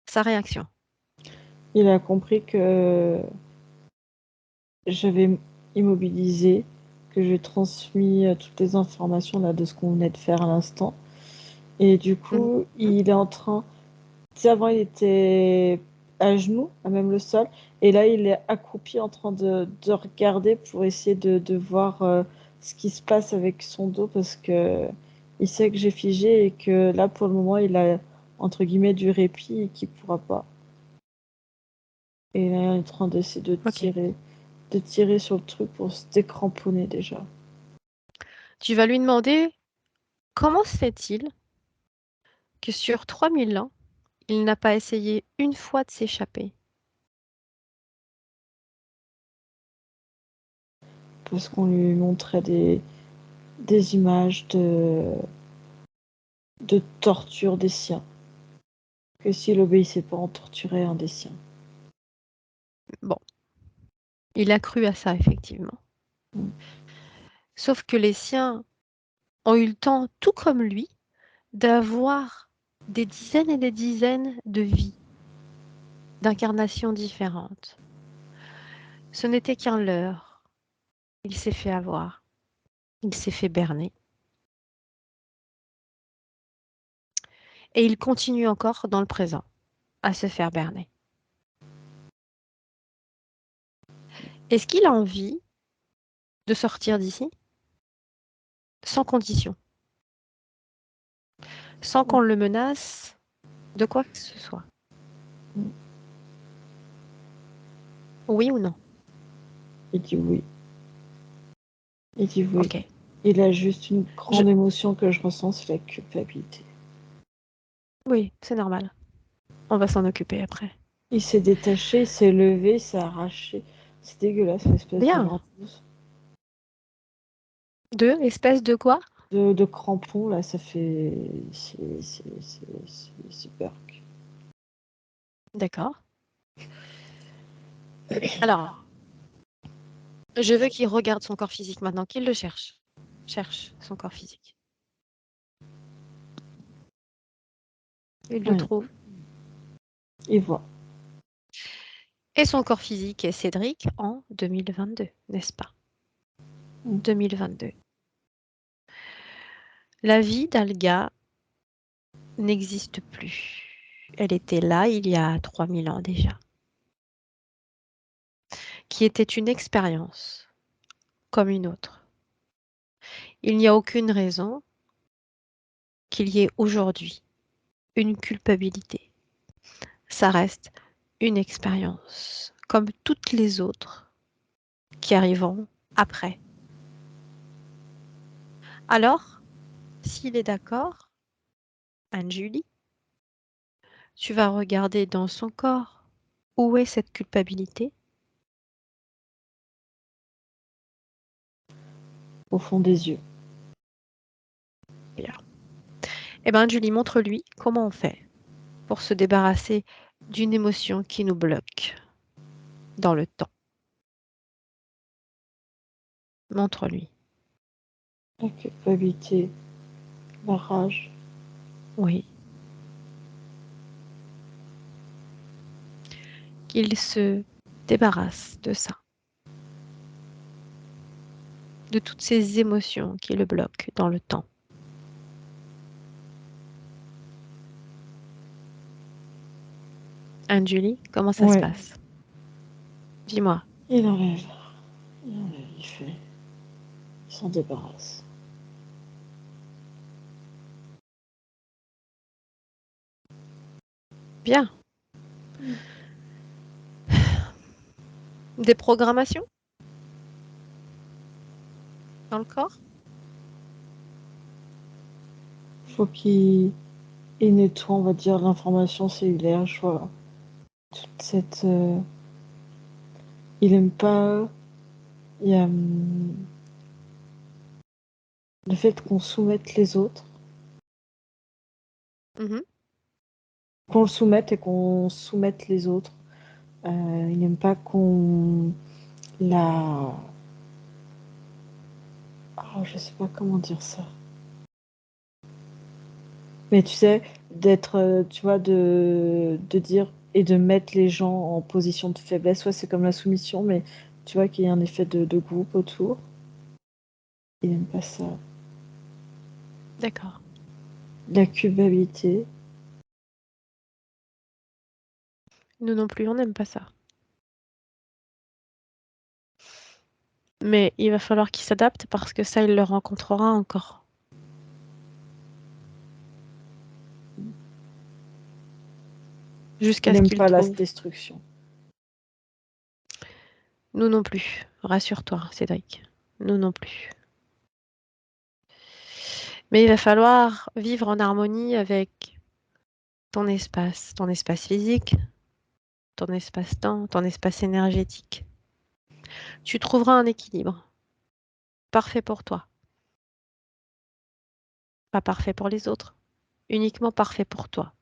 sa réaction. Il a compris que j'avais immobilisé, que j'ai transmis toutes les informations là, de ce qu'on venait de faire à l'instant. Et du coup, il est en train. Tu sais, avant, il était à genoux, à même le sol. Et là, il est accroupi en train de regarder pour essayer de voir ce qui se passe avec son dos parce que il sait que j'ai figé et que là, pour le moment, il a entre guillemets du répit et qu'il pourra pas. Et là, il est en train d'essayer Ok. de tirer sur le truc pour se décramponner déjà. Tu vas lui demander comment se fait-il que sur 3000 ans, il n'a pas essayé une fois de s'échapper. Parce qu'on lui montrait des images de torture des siens. Que s'il obéissait pas, on torturait un des siens. Bon, il a cru à ça, effectivement. Mm. Sauf que les siens ont eu le temps, tout comme lui, d'avoir des dizaines et des dizaines de vies, d'incarnations différentes. Ce n'était qu'un leurre. Il s'est fait avoir. Il s'est fait berner. Et il continue encore dans le présent à se faire berner. Est-ce qu'il a envie de sortir d'ici sans condition, sans qu'on le menace de quoi que ce soit? Oui ou non? Il dit oui. Il dit oui. Ok. Il a juste une Je- grande émotion que je ressens, c'est la culpabilité. Oui, c'est normal. On va s'en occuper après. Il s'est détaché, il s'est levé, il s'est arraché. C'est dégueulasse, l'espèce de Bien. ventouse. Deux, espèce de quoi? De crampons, là, ça fait. C'est perk. D'accord. Alors, je veux qu'il regarde son corps physique maintenant, qu'il le cherche. Cherche son corps physique. Il le Ouais, trouve. il voit. Et son corps physique est Cédric en 2022, n'est-ce pas? 2022. La vie d'Alga n'existe plus. Elle était là il y a 3000 ans déjà, qui était une expérience comme une autre. Il n'y a aucune raison qu'il y ait aujourd'hui une culpabilité. Ça reste une expérience, comme toutes les autres qui arriveront après. Alors, s'il est d'accord, Anne-Julie, tu vas regarder dans son corps où est cette culpabilité. Au fond des yeux. Bien. Eh bien, Julie, montre-lui comment on fait pour se débarrasser d'une émotion qui nous bloque dans le temps. Montre-lui. La culpabilité, la rage. Oui. Qu'il se débarrasse de ça. De toutes ces émotions qui le bloquent dans le temps. Anne-Julie, comment ça se Ouais. passe? Dis-moi. Il enlève, il fait, il s'en débarrasse. Bien. Des programmations dans le corps? Faut qu'il nettoie, on va dire, l'information cellulaire, je vois. Toute cette... il aime pas... Il y a le fait qu'on soumette les autres, Mhm. qu'on le soumette et qu'on soumette les autres. Il n'aime pas qu'on la... Oh, je sais pas comment dire ça. Mais tu sais, d'être, tu vois, de dire et de mettre les gens en position de faiblesse, ouais, c'est comme la soumission, mais tu vois qu'il y a un effet de groupe autour. Il n'aime pas ça. D'accord. La culpabilité. Nous non plus, on n'aime pas ça. Mais il va falloir qu'il s'adapte parce que ça, il le rencontrera encore. Il Jusqu'à ce n'aime qu'il pas la trouve. destruction. Nous non plus. Rassure-toi, Cédric. Nous non plus. Mais il va falloir vivre en harmonie avec ton espace physique, ton espace-temps, ton espace énergétique. Tu trouveras un équilibre parfait pour toi, pas parfait pour les autres, uniquement parfait pour toi.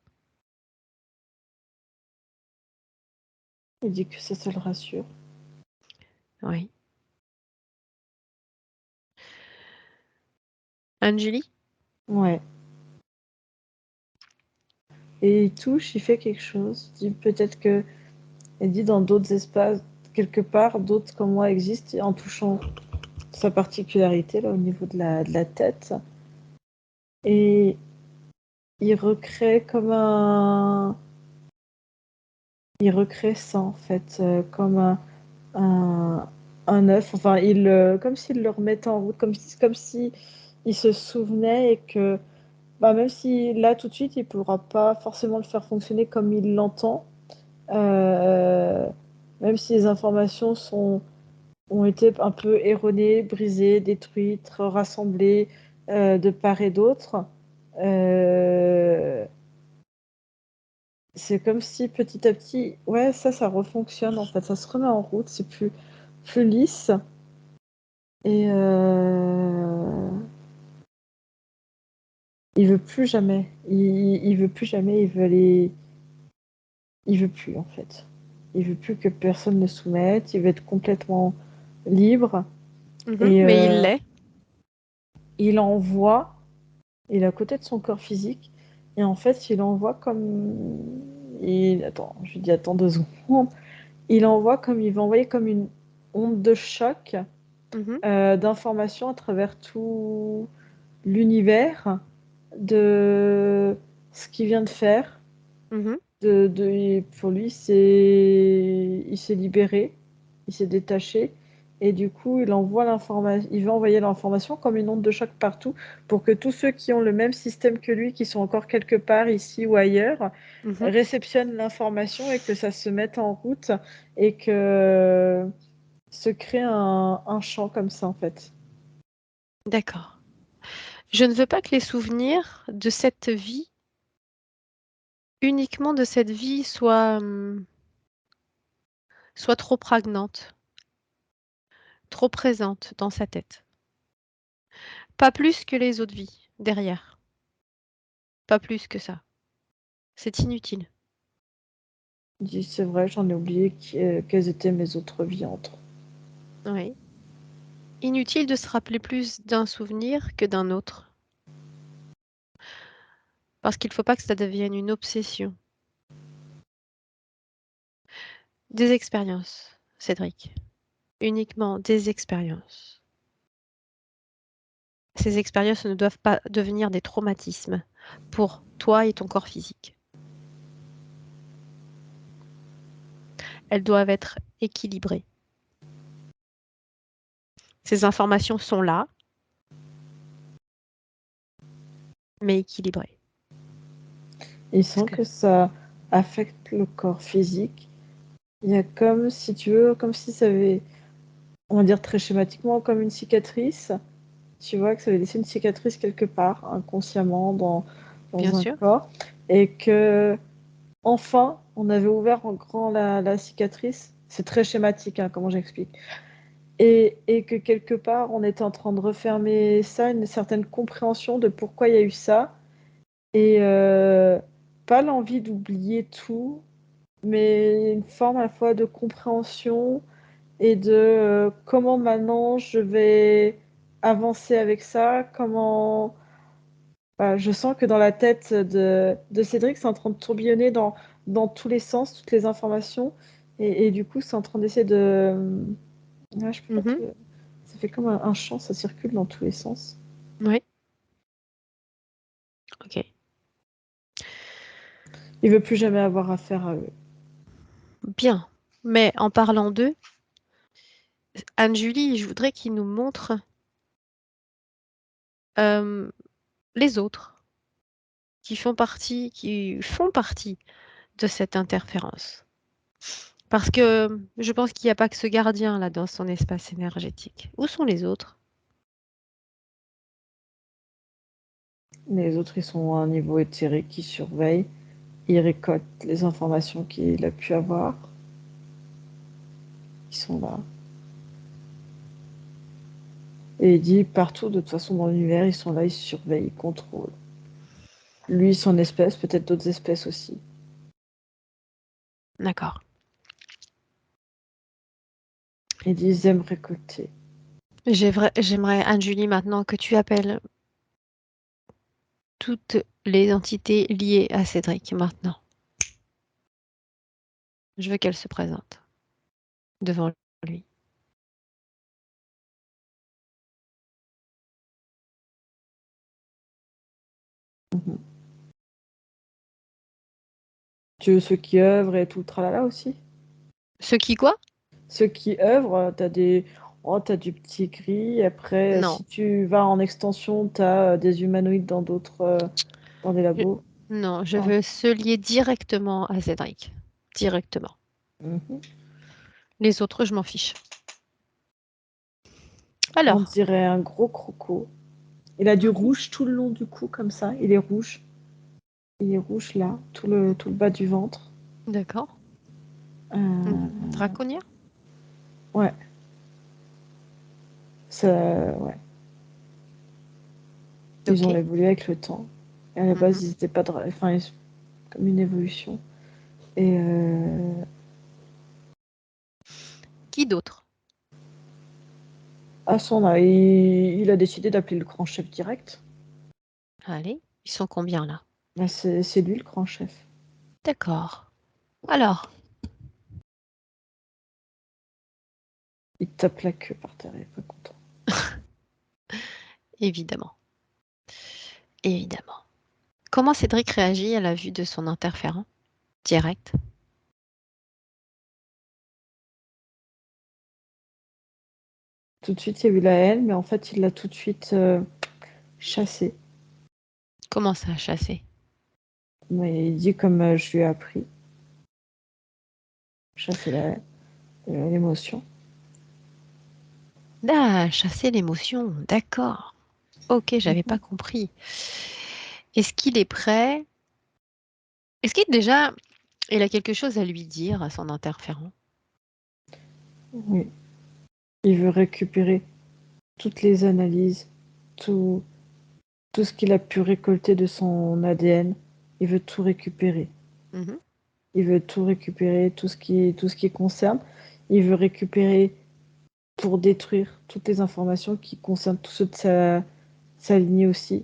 Il dit que ça le rassure. Oui. Anne-Julie? Ouais. Et il touche, il fait quelque chose. Il dit peut-être que... Il dit dans d'autres espaces, quelque part, d'autres comme moi existent en touchant sa particularité là au niveau de la tête. Et il recrée comme un... Il recrée ça en fait, comme un, un œuf. Enfin, comme s'il le remettait en route, comme si il se souvenait et que bah, même si là tout de suite il ne pourra pas forcément le faire fonctionner comme il l'entend, euh, même si les informations ont été un peu erronées, brisées, détruites, rassemblées de part et d'autre. C'est comme si petit à petit, ouais, ça refonctionne en fait, ça se remet en route, c'est plus lisse. Et il veut plus jamais, il veut plus jamais, il veut aller, il veut plus en fait. Il veut plus que personne le soumette, il veut être complètement libre. Et Mais il l'est. il envoie, il est à côté de son corps physique, et en fait, il envoie comme. Attends, je lui dis attends 2 secondes. Il envoie comme il va envoyer comme une onde de choc Mhm, d'informations à travers tout l'univers de ce qu'il vient de faire. mhm. Pour lui, il s'est libéré, il s'est détaché, et du coup, il va envoyer l'information comme une onde de choc partout pour que tous ceux qui ont le même système que lui, qui sont encore quelque part ici ou ailleurs, Mhm. réceptionnent l'information et que ça se mette en route et que se crée un champ comme ça en fait. D'accord. Je ne veux pas que les souvenirs de cette vie, uniquement de cette vie, soient trop prégnantes, trop présentes dans sa tête. Pas plus que les autres vies derrière. Pas plus que ça. C'est inutile. Il dit, c'est vrai, j'en ai oublié quelles étaient mes autres vies entre. Oui. Inutile de se rappeler plus d'un souvenir que d'un autre. Parce qu'il ne faut pas que ça devienne une obsession. Des expériences, Cédric. Uniquement des expériences. Ces expériences ne doivent pas devenir des traumatismes pour toi et ton corps physique. Elles doivent être équilibrées. Ces informations sont là, mais équilibrées. Il sent que ça affecte le corps physique. Il y a comme, si tu veux, comme si ça avait, on va dire très schématiquement, comme une cicatrice. Tu vois que ça avait laissé une cicatrice quelque part, inconsciemment, Bien dans un sûr. corps. Et que, enfin, on avait ouvert en grand la cicatrice. C'est très schématique, hein, comment j'explique. Et que quelque part, on était en train de refermer ça, une certaine compréhension de pourquoi il y a eu ça. Et pas l'envie d'oublier tout, mais une forme à la fois de compréhension et de comment maintenant je vais avancer avec ça, comment... Bah, je sens que dans la tête de Cédric, c'est en train de tourbillonner dans tous les sens, toutes les informations, et du coup, c'est en train d'essayer de... Ouais, je peux pas Mhm. Ça fait comme un champ, ça circule dans tous les sens. Oui. Ok. Il veut plus jamais avoir affaire à eux. Bien. Mais en parlant d'eux, Anne-Julie, je voudrais qu'il nous montre les autres qui font partie de cette interférence. Parce que je pense qu'il n'y a pas que ce gardien là dans son espace énergétique. Où sont les autres? Les autres, ils sont à un niveau éthérique, ils surveillent, ils récoltent les informations qu'il a pu avoir. Ils sont là. Et il dit partout, de toute façon, dans l'univers, ils sont là, ils surveillent, ils contrôlent. Lui, son espèce, peut-être d'autres espèces aussi. D'accord. Il dit ils aiment récolter. J'aimerais, Anne-Julie, maintenant que tu appelles toutes les entités liées à Cédric maintenant. Je veux qu'elles se présentent devant lui. Mhm. Tu veux ceux qui œuvrent et tout le tralala aussi? Ceux qui quoi? Ceux qui œuvrent, t'as des... Oh, t'as du petit gris. Après, Non. si tu vas en extension, t'as des humanoïdes dans d'autres... dans des Je- labos. non, je Ah. veux se lier directement à Cédric. Directement. Mhm. Les autres, je m'en fiche. On Alors. dirait un gros croco. Il a du Mhm. rouge tout le long du cou, comme ça. Il est rouge. Il est rouge là, tout le bas du ventre. D'accord. Euh, Draconien? ouais, ça, ouais. Ils ont Ok. évolué avec le temps. Et à la base, Mhm. ils étaient pas, comme une évolution. Et Qui d'autre? à son âge, il a décidé d'appeler le grand chef direct. Allez, ils sont combien là? Bah, c'est lui le grand chef. D'accord. Alors, Il tape la queue par terre, il est pas content. évidemment. Évidemment. Comment Cédric réagit à la vue de son interférent direct? Tout de suite, il y a eu la haine, mais en fait, il l'a tout de suite chassé. Comment ça, chasser? Mais il dit comme je lui ai appris, chasser l'émotion. Ah, chasser l'émotion, d'accord. Ok, j'avais pas compris. Est-ce qu'il est prêt? Est-ce qu'il déjà, il a quelque chose à lui dire à son interférent? Oui. Il veut récupérer toutes les analyses, tout, tout ce qu'il a pu récolter de son ADN. Il veut tout récupérer. Mhm. Il veut tout récupérer, tout ce qui concerne. Il veut récupérer pour détruire toutes les informations qui concernent tous ceux de sa lignée aussi.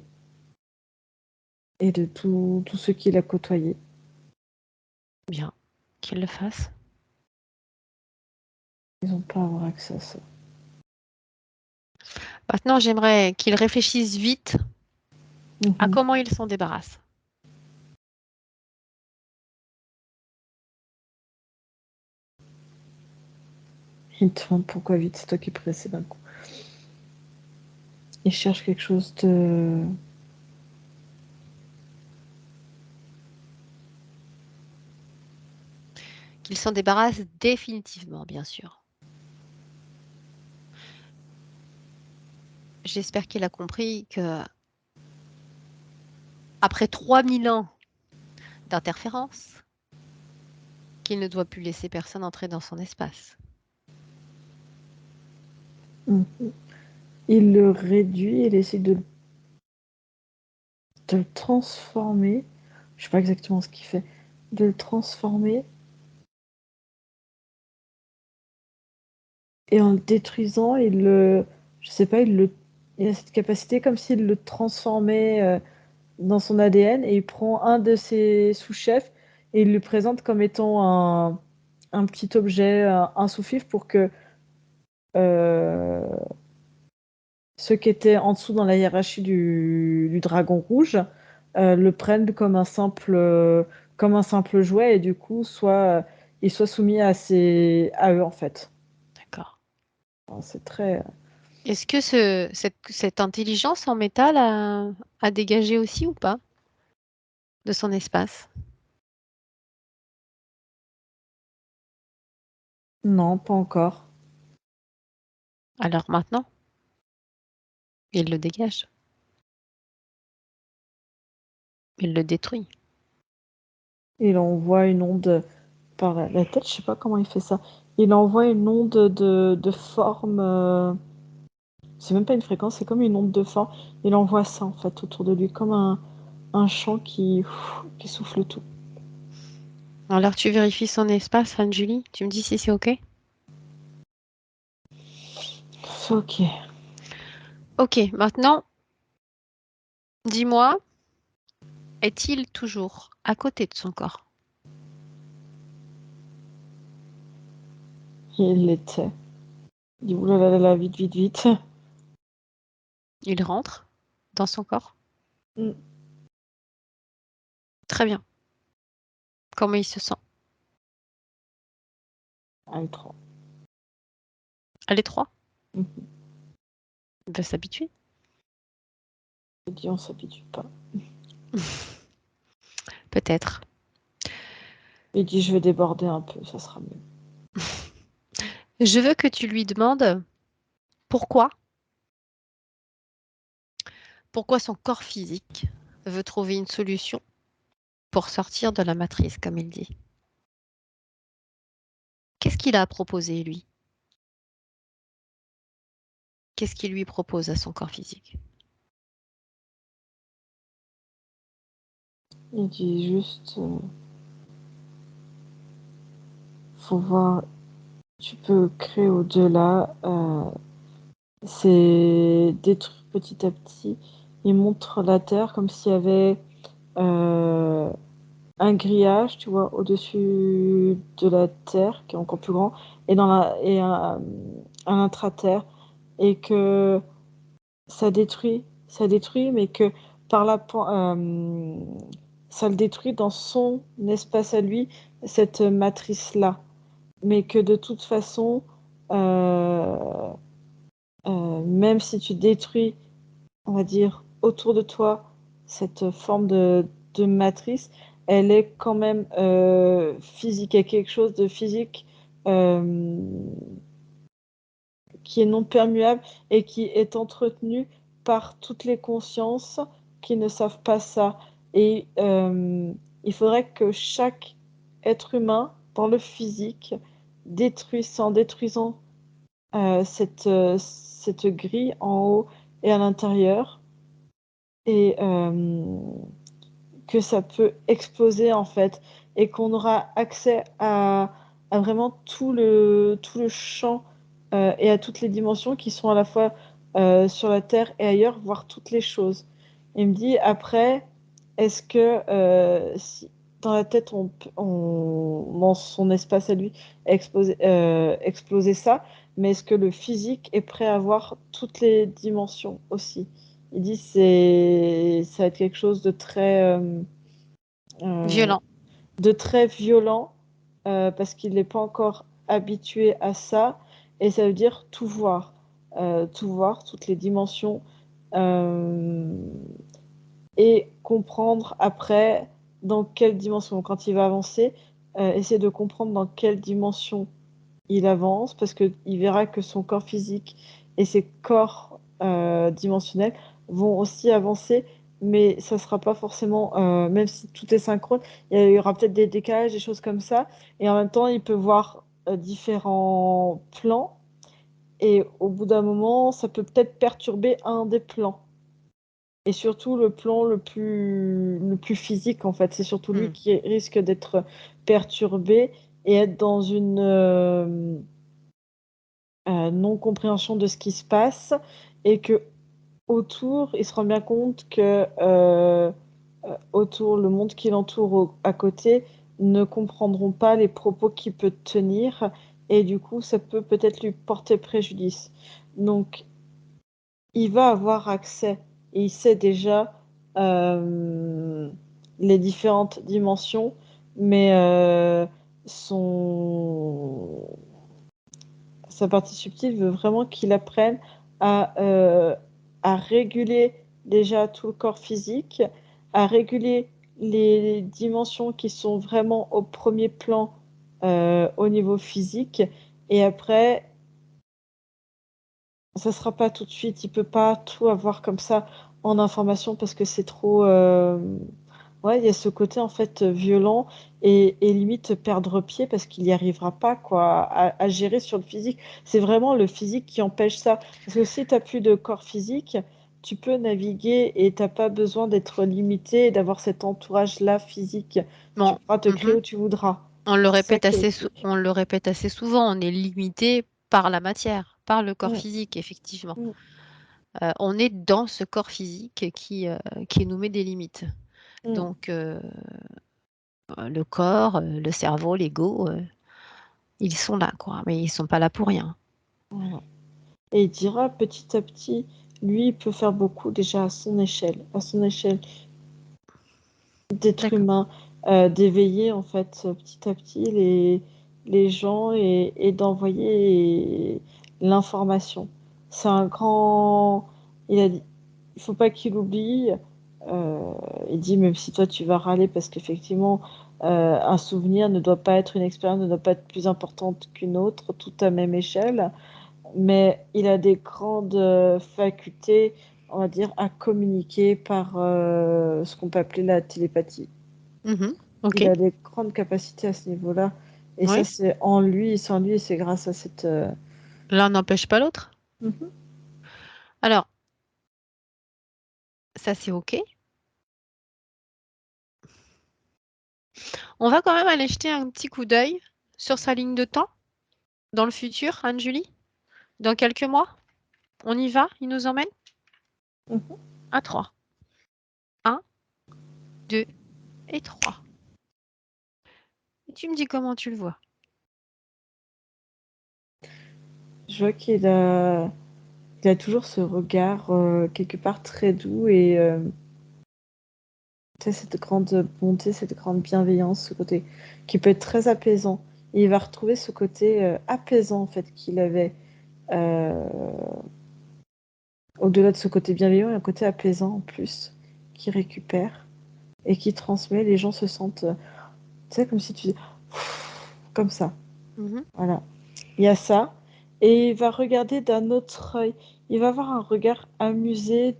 Et de tous ceux qu'il a côtoyés. Bien, qu'il le fasse. Ils n'ont pas à avoir accès à ça. Maintenant, j'aimerais qu'il réfléchisse vite à Mhm. comment il s'en débarrasse. Il te demande pourquoi vite, c'est toi qui pressé d'un coup. Il cherche quelque chose de... Qu'il s'en débarrasse définitivement, bien sûr. J'espère qu'il a compris que après 3000 ans d'interférence, qu'il ne doit plus laisser personne entrer dans son espace. Mhm. Il le réduit, il essaie de le transformer. Je sais pas exactement ce qu'il fait. De le transformer. Et en le détruisant, je sais pas, il a cette capacité comme s'il le transformait dans son ADN et il prend un de ses sous-chefs et il le présente comme étant un petit objet, un sous-fifre pour que euh, ceux qui étaient en dessous dans la hiérarchie du dragon rouge le prennent comme un simple jouet et du coup ils soient soumis à eux en fait. D'accord. Enfin, c'est très... Est-ce que cette intelligence en métal a dégagé aussi ou pas de son espace? Non, pas encore. Alors maintenant, il le dégage. Il le détruit. Il envoie une onde par la tête, je sais pas comment il fait ça. Il envoie une onde de forme. C'est même pas une fréquence, c'est comme une onde de forme. Il envoie ça en fait autour de lui, comme un champ qui souffle tout. Alors tu vérifies son espace, Anne-Julie? Tu me dis si c'est OK? C'est ok. OK, maintenant, dis-moi, est-il toujours à côté de son corps? Il l'était. Il dit oulala, vite, vite, vite. Il rentre dans son corps? Mm. Très bien. Comment il se sent? À l'étroit. À l'étroit? Mhm. Il va s'habituer. Il dit on s'habitue pas. Peut-être. Il dit je vais déborder un peu, ça sera mieux. Je veux que tu lui demandes pourquoi son corps physique veut trouver une solution pour sortir de la matrice, comme il dit. Qu'est-ce qu'il a à proposer, lui? Qu'est-ce qu'il lui propose à son corps physique? Il dit juste faut voir, tu peux créer au-delà. C'est détruire petit à petit. Il montre la Terre comme s'il y avait euh, un grillage, tu vois, au-dessus de la Terre, qui est encore plus grand, et un intra-terre, et que ça détruit, mais que par ça le détruit dans son espace à lui, cette matrice-là, mais que de toute façon, euh, même si tu détruis, on va dire, autour de toi, cette forme de matrice, elle est quand même physique. Il y a quelque chose de physique euh, qui est non perméable et qui est entretenu par toutes les consciences qui ne savent pas ça. Et il faudrait que chaque être humain dans le physique en détruisant cette grille en haut et à l'intérieur, et que ça peut exploser en fait, et qu'on aura accès à vraiment tout le champ et à toutes les dimensions qui sont à la fois sur la Terre et ailleurs, voir toutes les choses. Il me dit après, est-ce que si dans la tête, dans son espace à lui, exploser ça, mais est-ce que le physique est prêt à voir toutes les dimensions aussi? Il dit ça va être quelque chose Violent. de très violent parce qu'il n'est pas encore habitué à ça, et ça veut dire tout voir, toutes les dimensions, euh, et comprendre après dans quelle dimension. Quand il va avancer, essayer de comprendre dans quelle dimension il avance, parce qu'il verra que son corps physique et ses corps dimensionnels vont aussi avancer, mais ça ne sera pas forcément, même si tout est synchrone, il y aura peut-être des décalages, des choses comme ça, et en même temps, il peut voir différents plans, et au bout d'un moment, ça peut peut-être perturber un des plans. Et surtout le plan le plus physique, en fait. C'est surtout lui qui risque d'être perturbé et être dans une non-compréhension de ce qui se passe, et que autour, il se rend bien compte que autour, le monde qui l'entoure à côté ne comprendront pas les propos qu'il peut tenir, et du coup, ça peut peut-être lui porter préjudice. Donc, il va avoir accès, et il sait déjà les différentes dimensions, mais sa partie subtile veut vraiment qu'il apprenne à réguler déjà tout le corps physique, à réguler les dimensions qui sont vraiment au premier plan au niveau physique, et après, ça sera pas tout de suite, il peut pas tout avoir comme ça en information parce que c'est trop. Ouais, il y a ce côté en fait violent, et limite perdre pied parce qu'il n'y arrivera pas quoi à gérer sur le physique. C'est vraiment le physique qui empêche ça. Parce que si tu n'as plus de corps physique, tu peux naviguer et tu n'as pas besoin d'être limité et d'avoir cet entourage-là physique. Tu Bon. pourras te créer où tu voudras. On le C'est ça répète qui est on le répète assez souvent, on est limité par la matière, par le corps Mm, physique, effectivement. mm, On est dans ce corps physique qui nous met des limites. mm. Donc, le corps, le cerveau, l'ego, ils sont là, quoi, mais ils sont pas là pour rien. Voilà. Et il dira petit à petit, lui, il peut faire beaucoup déjà à son échelle d'être D'accord. humain, d'éveiller en fait petit à petit les gens, et d'envoyer l'information. C'est un grand. Il a dit, il faut pas qu'il oublie. euh, il dit même si toi tu vas râler parce qu'effectivement un souvenir ne doit pas être une expérience, ne doit pas être plus importante qu'une autre, tout à même échelle, mais il a des grandes facultés, on va dire, à communiquer par ce qu'on peut appeler la télépathie. Ok. Il a des grandes capacités à ce niveau-là. Et ça, Oui. c'est en lui, c'est en lui, et c'est grâce à cette. L'un n'empêche pas l'autre. Mhm. Alors, ça c'est ok. On va quand même aller jeter un petit coup d'œil sur sa ligne de temps dans le futur, Anne-Julie. Dans quelques mois, on y va, il nous emmène Mhm. à 3. 1, 2 et 3. Et tu me dis comment tu le vois. Je vois il a toujours ce regard quelque part très doux, et tu sais, cette grande bonté, cette grande bienveillance, ce côté qui peut être très apaisant. Et il va retrouver ce côté apaisant en fait qu'il avait. euh, Au-delà de ce côté bienveillant, il y a un côté apaisant en plus qui récupère et qui transmet. Les gens se sentent, tu sais, comme si tu comme ça. Mhm. Voilà. Il y a ça. Et il va regarder d'un autre œil. il va avoir un regard amusé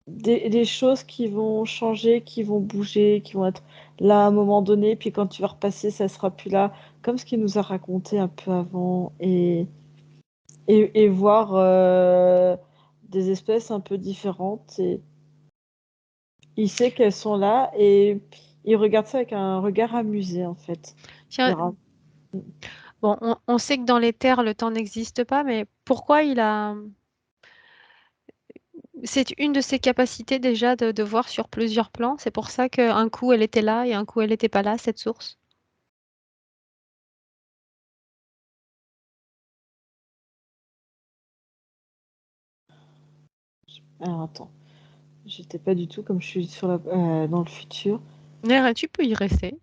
des choses qui vont changer, qui vont bouger, qui vont être là à un moment donné, puis quand tu vas repasser, ça sera plus là, comme ce qu'il nous a raconté un peu avant, et voir des espèces un peu différentes. Et il sait qu'elles sont là et il regarde ça avec un regard amusé, en fait. Il y Tiens, aura- bon, on sait que dans les terres, le temps n'existe pas, mais pourquoi il a... C'est une de ses capacités déjà de voir sur plusieurs plans. C'est pour ça qu'un coup, elle était là et un coup, elle n'était pas là, cette source. Alors attends, j'étais pas du tout comme je suis dans le futur. Mais tu peux y rester.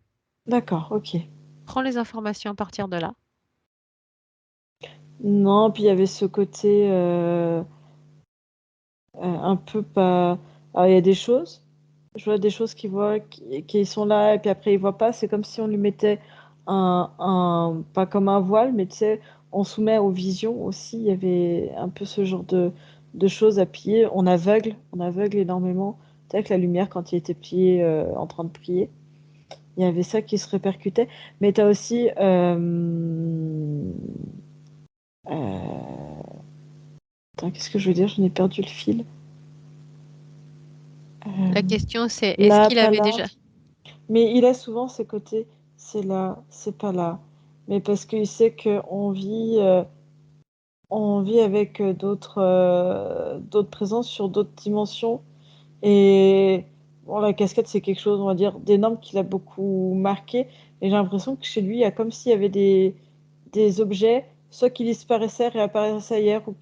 D'accord, ok. Prends les informations à partir de là. Non, puis il y avait ce côté un peu pas. Alors il y a des choses, je vois des choses qu'il voit qui sont là et puis après il voit pas. C'est comme si on lui mettait pas comme un voile, mais tu sais, on soumet aux visions aussi. Il y avait un peu ce genre de choses à plier. On aveugle énormément. Tu sais, avec la lumière quand il était plié en train de prier. Il y avait ça qui se répercutait. Mais tu as aussi. Attends, qu'est-ce que je veux dire? J'en ai perdu le fil. La Euh, question, c'est est-ce Là, qu'il pas avait là. déjà... Mais il a souvent ces côtés, c'est là, c'est pas là. Mais parce qu'il sait qu'on vit avec d'autres présences sur d'autres dimensions. Et bon, la cascade, c'est quelque chose, on va dire, d'énorme qui l'a beaucoup marqué. Et j'ai l'impression que chez lui, il y a comme s'il y avait des objets, soit qui disparaissaient, réapparaissaient ailleurs, ou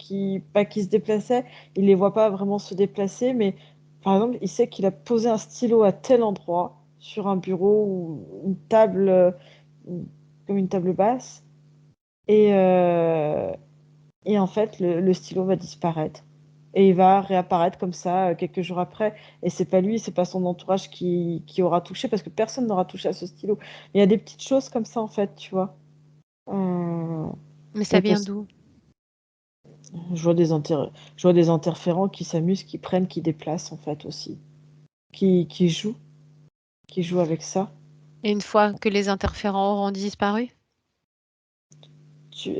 pas qui se déplaçaient. Il les voit pas vraiment se déplacer, mais par exemple, il sait qu'il a posé un stylo à tel endroit, sur un bureau ou une table, comme une table basse. Et, euh, et en fait, le stylo va disparaître. Et il va réapparaître comme ça quelques jours après. Et c'est pas lui, c'est pas son entourage qui aura touché, parce que personne n'aura touché à ce stylo. Il y a des petites choses comme ça, en fait, tu vois. Euh, Mais ça et vient parce- d'où? je vois des interférents qui s'amusent, qui prennent, qui déplacent, en fait, aussi. Qui jouent avec ça. Et une fois que les interférents auront disparu?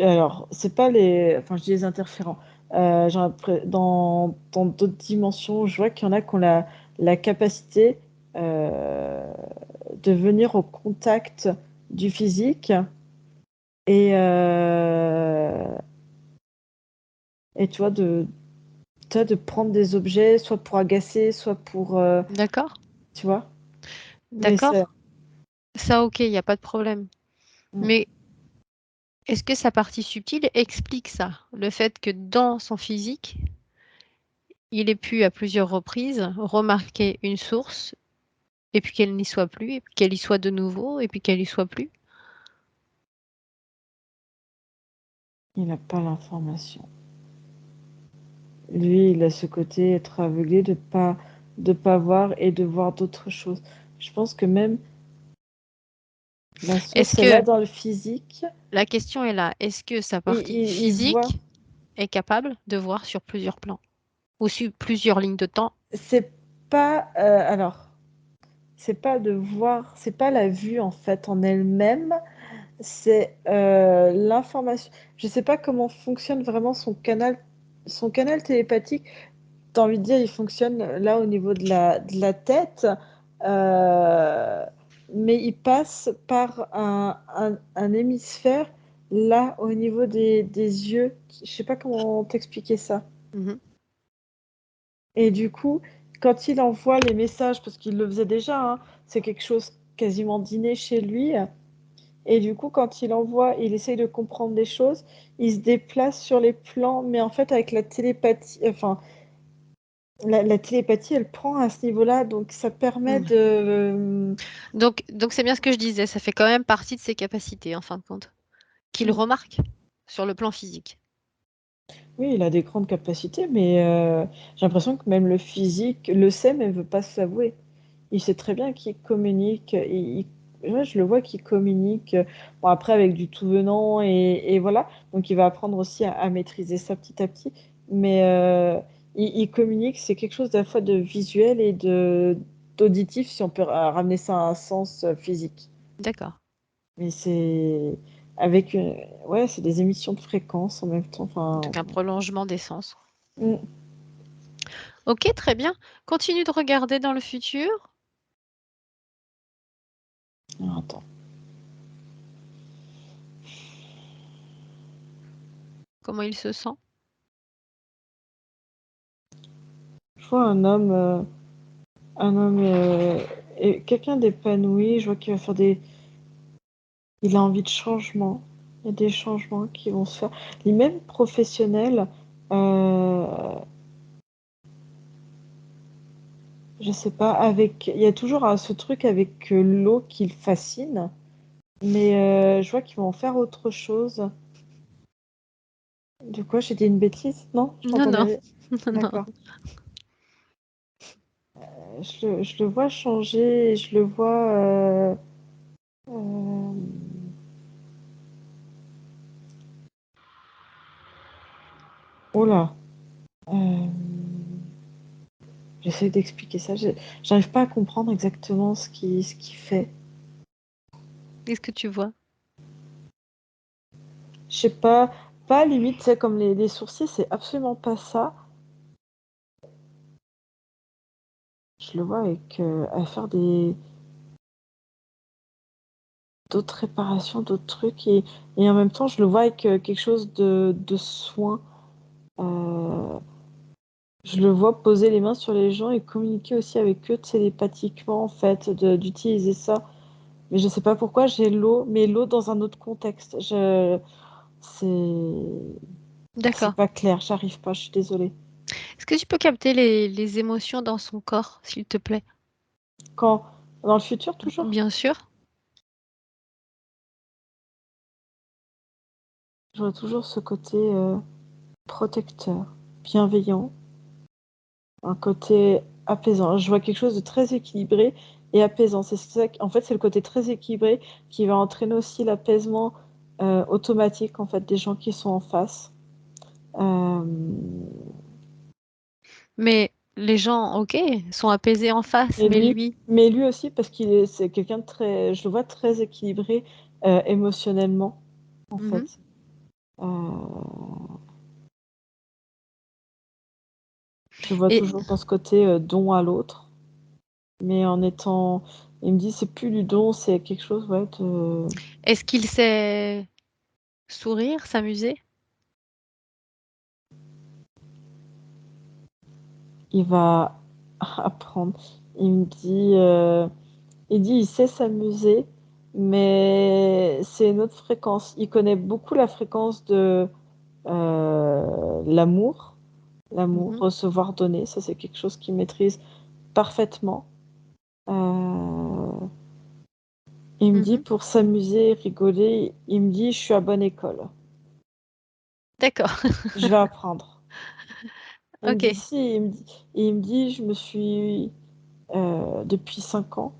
Alors, c'est pas les. Enfin, je dis les interférents. Dans d'autres dimensions, je vois qu'il y en a qui ont la capacité euh, de venir au contact du physique et, euh, et tu vois, de prendre des objets, soit pour agacer, soit pour. D'accord? Tu vois? Mais c'est. D'accord? Ça, ok, il n'y a pas de problème. Mais est-ce que sa partie subtile explique ça? Le fait que dans son physique, il ait pu à plusieurs reprises remarquer une source, et puis qu'elle n'y soit plus, et puis qu'elle y soit de nouveau, et puis qu'elle y soit plus? Il n'a pas l'information. Lui, il a ce côté être aveuglé, de pas voir et de voir d'autres choses. Je pense que même la Est-ce source est là que, dans le physique. la question est là, est-ce que sa Il, partie il, il voit. physique est capable de voir sur plusieurs plans, ou sur plusieurs lignes de temps? C'est pas. Alors, c'est pas de voir. C'est pas la vue en fait en elle-même. C'est l'information. Je sais pas comment fonctionne vraiment son canal télépathique. T'as envie de dire, il fonctionne là au niveau de la tête. euh, mais il passe par un hémisphère là au niveau des yeux. Je sais pas comment t'expliquer ça. Mhm. Et du coup, quand il envoie les messages, parce qu'il le faisait déjà, hein, c'est quelque chose quasiment d'inné chez lui. Et du coup, quand il envoie, il essaye de comprendre des choses, il se déplace sur les plans, mais en fait, avec la télépathie, enfin, la télépathie, elle prend à ce niveau-là, donc ça permet Mm. de. Donc c'est bien ce que je disais, ça fait quand même partie de ses capacités, en fin de compte, qu'il remarque sur le plan physique. Oui, il a des grandes capacités, mais j'ai l'impression que même le physique le sait, mais ne veut pas s'avouer. Il sait très bien qu'il communique, ouais, je le vois qu'il communique. Bon, après, avec du tout venant, et voilà. Donc, il va apprendre aussi à maîtriser ça petit à petit. Mais il communique, c'est quelque chose à la fois de visuel et d'auditif, si on peut ramener ça à un sens physique. D'accord. Mais c'est avec ouais, c'est des émissions de fréquences en même temps. Enfin, Donc un prolongement des sens. mm. Ok, très bien. Continue de regarder dans le futur. Alors, attends. Comment il se sent? Je vois un homme et quelqu'un d'épanoui. Je vois qu'il va faire il a envie de changement. Il y a des changements qui vont se faire. Les mêmes professionnels, je sais pas, il y a toujours ce truc avec l'eau qui le fascine, mais je vois qu'ils vont en faire autre chose. Du coup, j'ai dit une bêtise? Non, je Non, non, t'entendais. non, non. D'accord. Je le vois changer, je le vois. Euh, Oh là. Euh, J'essaie d'expliquer ça. J'arrive pas à comprendre exactement ce qu'il fait. Qu'est-ce que tu vois? Je sais pas limite, tu sais, comme les sourcils, c'est absolument pas ça. Je le vois à faire d'autres réparations, d'autres trucs, et en même temps, je le vois avec quelque chose de soin. Euh, je le vois poser les mains sur les gens et communiquer aussi avec eux télépathiquement, en fait, d'utiliser ça. Mais je sais pas pourquoi j'ai l'eau, mais l'eau dans un autre contexte. C'est D'accord. pas clair, j'arrive pas, je suis désolée. Est-ce que tu peux capter les émotions dans son corps, s'il te plaît? Quand, dans le futur, toujours, Bien sûr. j'aurai toujours ce côté protecteur, bienveillant, un côté apaisant. Je vois quelque chose de très équilibré et apaisant. C'est ça, en fait, c'est le côté très équilibré qui va entraîner aussi l'apaisement automatique, en fait, des gens qui sont en face. Euh, Mais les gens, ok, sont apaisés en face, et mais lui, lui. mais lui aussi, parce c'est quelqu'un de très, je le vois très équilibré émotionnellement, en Mhm. fait. Euh, je le vois Et toujours dans ce côté don à l'autre, mais en étant, il me dit c'est plus du don, c'est quelque chose, ouais, est-ce qu'il sait sourire, s'amuser? il va apprendre. Il me dit, il sait s'amuser, mais c'est une autre fréquence. Il connaît beaucoup la fréquence de l'amour, Mhm. recevoir, donner. Ça, c'est quelque chose qu'il maîtrise parfaitement. Euh, il me dit Mhm. pour s'amuser, rigoler, il me dit je suis à bonne école. D'accord. Je vais apprendre. Il me dit Ok. si, il me dit je me suis depuis 5 ans.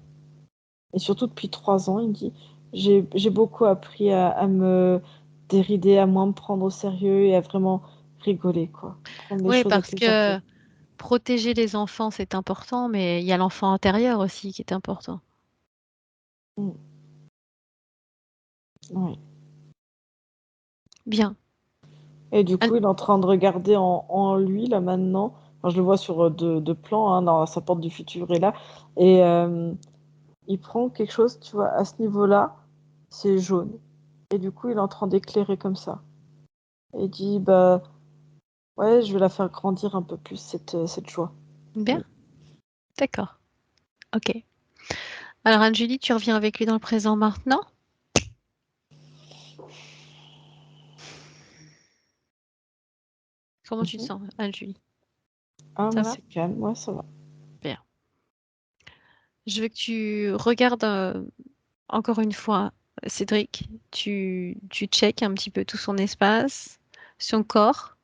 Et surtout depuis 3 ans, il me dit, j'ai beaucoup appris à me dérider, à moins me prendre au sérieux et à vraiment rigoler, quoi. Prendre les Oui, choses avec parce légèreté. que protéger les enfants, c'est important, mais il y a l'enfant intérieur aussi qui est important. Mm. Oui. Bien. Et du An- coup, il est en train de regarder en lui, là, maintenant. Enfin, je le vois sur deux plans, hein, dans sa porte du futur et là. Et il prend quelque chose, tu vois, à ce niveau-là, c'est jaune. Et du coup, il est en train d'éclairer comme ça. Et il dit, bah, ouais, je vais la faire grandir un peu plus, cette joie. Bien. D'accord. Ok. Alors, Anne-Julie, tu reviens avec lui dans le présent maintenant? Comment tu te Mhm. sens, Anne-Julie? Ah, Ça moi, va? c'est calme, ouais, ça va. Bien. Je veux que tu regardes encore une fois, Cédric. Tu checkes un petit peu tout son espace, son corps,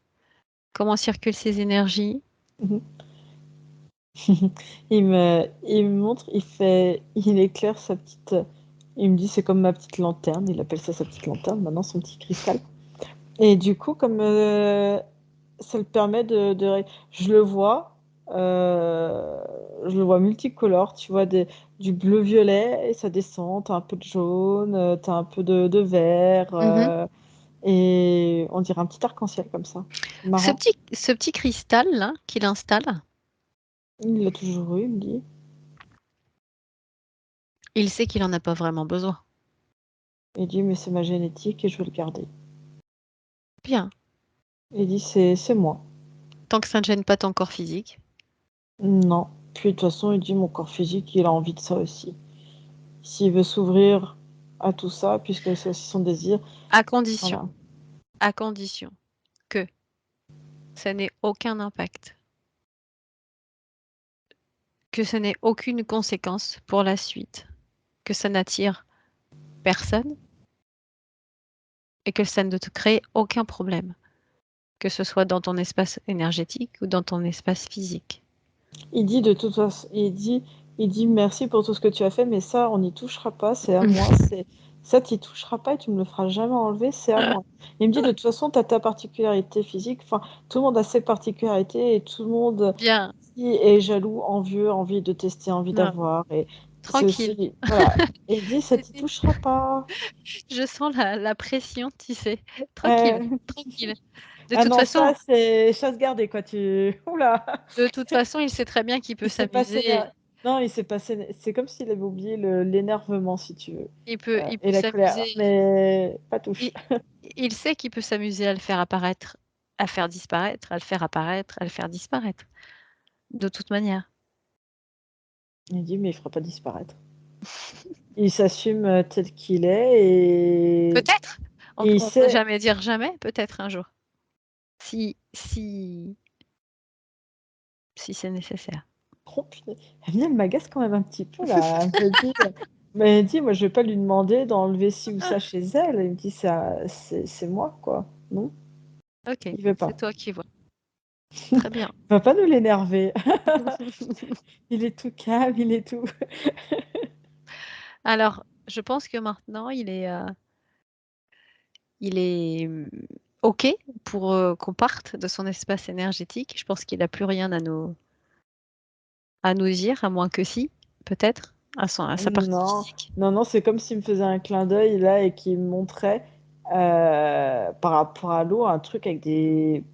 comment circulent ses énergies. Mhm. Il me montre, il éclaire sa petite Il me dit c'est comme ma petite lanterne. Il appelle ça sa petite lanterne, maintenant son petit cristal. Et du coup, comme ça le permet je le vois, multicolore. Tu vois du bleu-violet et ça descend. T'as un peu de jaune, t'as un peu de vert. Et on dirait un petit arc-en-ciel comme ça. Ce Marrant. petit cristal là qu'il installe, Il l'a toujours eu, il me dit. il sait qu'il en a pas vraiment besoin. Il dit mais c'est ma génétique et je veux le garder. Bien. Il dit c'est moi. Tant que ça ne gêne pas ton corps physique. Non. Puis de toute façon, il dit mon corps physique, il a envie de ça aussi. S'il veut s'ouvrir à tout ça, puisque c'est aussi son désir, À condition. voilà. À condition que ça n'ait aucun impact. Que ça n'ait aucune conséquence pour la suite. Que ça n'attire personne. Et que ça ne te crée aucun problème. Que ce soit dans ton espace énergétique ou dans ton espace physique. Il dit de toute façon, il dit merci pour tout ce que tu as fait, mais ça, on n'y touchera pas, c'est à moi. Ça, tu n'y toucheras pas et tu me le feras jamais enlever, c'est à moi. Il me dit de toute façon, tu as ta particularité physique, enfin, tout le monde a ses particularités et tout le monde Bien. est jaloux, envieux, envie de tester, envie Non. d'avoir. Et c'est Tranquille. aussi, voilà. Et il dit, ça t'y touchera pas. Je sens la pression, tu sais. Tranquille, Euh, tranquille. De Ah toute non, ça, façon, c'est chasse gardée, quoi. Oula! il sait très bien qu'il peut Il s'est passé. s'amuser. Non, il s'est passé. C'est comme s'il avait oublié l'énervement, si tu veux, Il peut et la colère, s'amuser. mais pas touche. Il, il sait qu'il peut s'amuser à le faire apparaître, à faire disparaître, à le faire apparaître, à le faire disparaître. De toute manière. Il dit, mais il fera pas disparaître. Il s'assume tel qu'il est Peut-être. On et il ne peut sait. jamais dire jamais. Peut-être un jour. Si c'est nécessaire. Oh, putain. Elle m'agace quand même un petit peu là. Elle me dit, moi je vais pas lui demander d'enlever ci ou ça chez elle. Elle me dit, c'est moi, quoi. Non, Ok, il veut c'est pas. toi qui vois. Très bien. Il va pas nous l'énerver. Il est tout calme, il est tout. Alors, je pense que maintenant, il est OK pour qu'on parte de son espace énergétique. Je pense qu'il n'a plus rien à nous dire, à moins que si, peut-être, à sa partie Non, physique. non, non, c'est comme s'il me faisait un clin d'œil là et qu'il me montrait par rapport à l'eau un truc avec des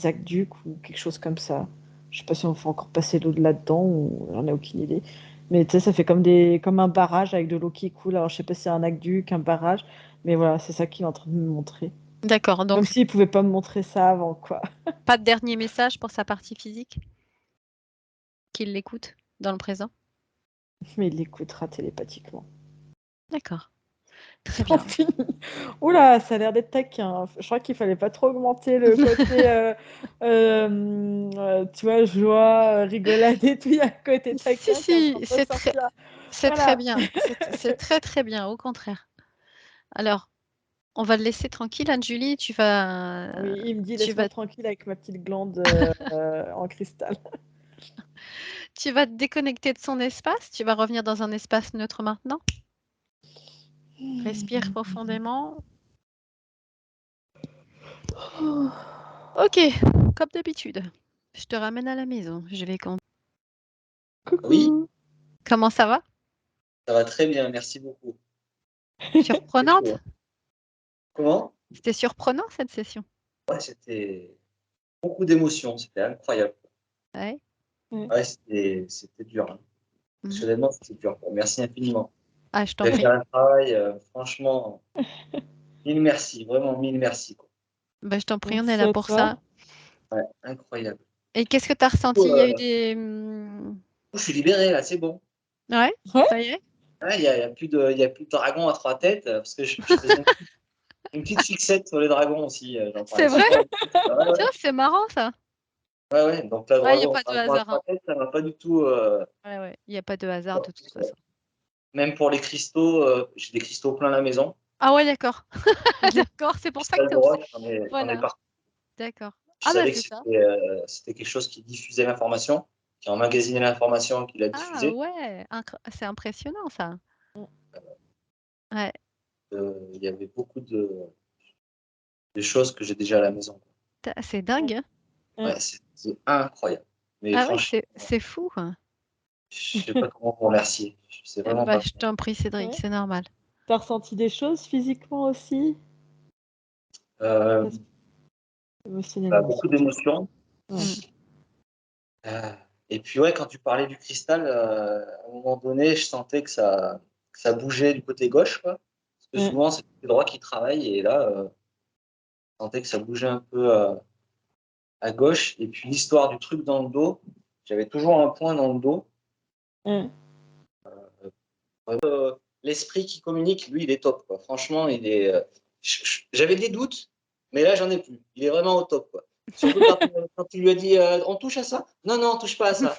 aqueducs ou quelque chose comme ça. Je sais pas si on fait encore passer l'eau de là-dedans ou j'en ai aucune idée. Mais tu sais, ça fait comme un barrage avec de l'eau qui coule. Alors je sais pas si c'est un aqueduc, un barrage, mais voilà, c'est ça qu'il est en train de me montrer. D'accord, Comme donc s'il pouvait pas me montrer ça avant, quoi. pas de dernier message pour sa partie physique? Qu'il l'écoute dans le présent? Mais il l'écoutera télépathiquement. D'accord, très bien. Oula, ça a l'air d'être taquin. Je crois qu'il fallait pas trop augmenter le côté, tu vois, joie, rigolade et tout. Il y a le côté taquin qui est en train Si, de ressortir. c'est très Voilà. bien. C'est très, très bien, au contraire. Alors, on va le laisser tranquille, Anne-Julie. Oui, il me dit Tu laisse-moi vas, tranquille avec ma petite glande en cristal. tu vas te déconnecter de son espace. Tu vas revenir dans un espace neutre maintenant. Respire profondément. Ok, comme d'habitude. Je te ramène à la maison. Je vais compter. Oui, Coucou. Comment ça va? ça va très bien, merci beaucoup. C'est chaud, Surprenante? hein. Comment? C'était surprenant cette session. Ouais, c'était beaucoup d'émotions, c'était incroyable. Ouais. Ouais, c'était dur, hein. Mhm. Personnellement, c'était dur. Merci infiniment. Ah, je Vous t'en avez fait prie. un travail, franchement, mille merci, vraiment mille merci, quoi. Bah, je t'en prie, on est Merci là à pour ça. toi. Ouais, incroyable. Et qu'est-ce que tu as ressenti? Il y a eu Euh, des... je suis libéré là, c'est bon. Ouais, Ouais. ça y est? Ouais, il y a plus de dragon à trois têtes, parce que je faisais une petite fixette sur les dragons aussi, j'en parlais C'est vrai? souvent. Ouais, Tiens, ouais, c'est marrant ça. ouais, ouais. Donc là, Ouais, il n'y a pas de dragon à hasard, hein. trois têtes, ça m'a pas du tout. Ouais, ouais, il n'y a pas de hasard de toute façon. Même pour les cristaux, j'ai des cristaux plein à la maison. Ah ouais, d'accord. D'accord, c'est pour ça que Cristal tu de es obsédé. roche, j'en ai Voilà, partout. d'accord. Je Ah bah savais que c'est ça. c'était quelque chose qui diffusait l'information, qui emmagasinait l'information, qui la Ah diffusait. ouais, c'est impressionnant ça. Ouais. Il y avait beaucoup de choses que j'ai déjà à la maison. C'est dingue, hein. Ouais, c'est incroyable. Mais Ah ouais, franchement, c'est fou, hein. je sais pas comment vous remercier. Je sais vraiment pas. Je t'en prie, Cédric, Ouais. c'est normal. T'as ressenti des choses physiquement aussi? Euh, Émotionnellement. Beaucoup d'émotions. Ouais. Et puis ouais, quand tu parlais du cristal, à un moment donné, je sentais que ça bougeait du côté gauche, quoi. Parce que Ouais. souvent, c'est le côté droit qui travaille, et là, je sentais que ça bougeait un peu à gauche. Et puis l'histoire du truc dans le dos, j'avais toujours un point dans le dos. Ouais. L'esprit qui communique, lui, il est top, quoi. Franchement, il est. J'avais des doutes, mais là, j'en ai plus. Il est vraiment au top, quoi. Surtout quand tu lui as dit on touche à ça. Non, non, on touche pas à ça.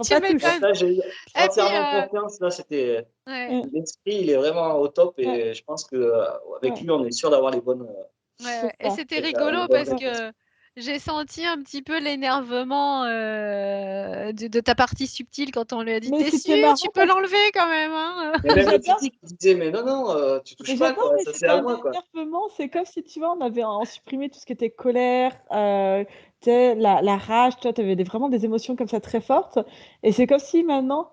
Tu m'étonnes. Là, j'ai eu Et puis, entièrement confiance. Là, c'était ouais, l'esprit, il est vraiment au top, et Ouais. je pense que avec Ouais. lui, on est sûr d'avoir les bonnes. ouais. Et ça. c'était les rigolo bonnes parce réponses. que j'ai senti un petit peu l'énervement de ta partie subtile quand on lui a dit Mais t'es c'était sûr, marrant tu peux parce l'enlever quand même, hein. Mais même le j'adore. physique, il disait mais non, non, tu touches Mais pas, j'adore, quoi. mais Ça, c'est c'était à un moi, quoi. énervement. C'est comme si, tu vois, on avait supprimé tout ce qui était colère, tu sais, la rage, tu vois, tu avais vraiment des émotions comme ça très fortes. Et c'est comme si maintenant,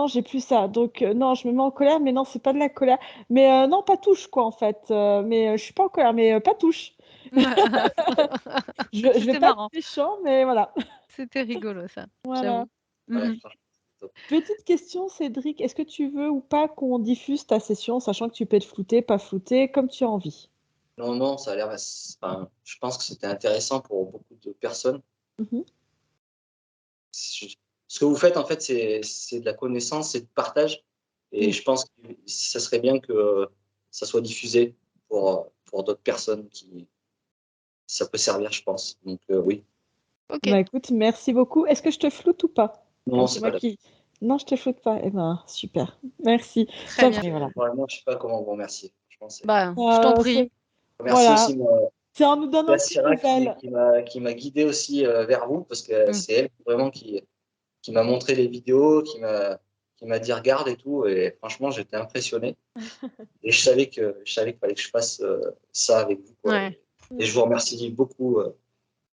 j'ai plus ça. Donc, non, je me mets en colère, mais non, c'est pas de la colère. Mais non, pas touche, quoi, en fait. Mais je suis pas en colère, mais pas touche. Je vais C'était pas marrant. être méchant, mais voilà. C'était rigolo, ça. Voilà. Ouais, Mhm. franchement, c'est top. Petite question, Cédric, est-ce que tu veux ou pas qu'on diffuse ta session, sachant que tu peux être flouté, pas flouté, comme tu as envie? Non, non, ça a l'air. Enfin, je pense que c'était intéressant pour beaucoup de personnes. Mhm. Ce que vous faites, en fait, c'est de la connaissance, c'est du partage. Et je pense que ça serait bien que ça soit diffusé pour d'autres personnes qui ça peut servir, je pense. Donc, oui. Ok, Bah écoute, merci beaucoup. Est-ce que je te floute ou pas? Non, Comme c'est c'est moi pas la qui... Non, je te floute pas. Eh ben, super. Merci. très bien. Et voilà. Vraiment, je sais pas comment vous remercier. Je pense. Bah, je t'en prie. Merci Voilà. aussi Ça nous donne un petit Yassira nouvelle. qui m'a guidé aussi vers vous, parce que Mm. c'est elle vraiment qui m'a montré les vidéos, qui m'a dit regarde et tout. Et franchement, j'étais impressionné. Et je savais qu'il fallait que je fasse ça avec vous, quoi. Ouais, Et je vous remercie beaucoup,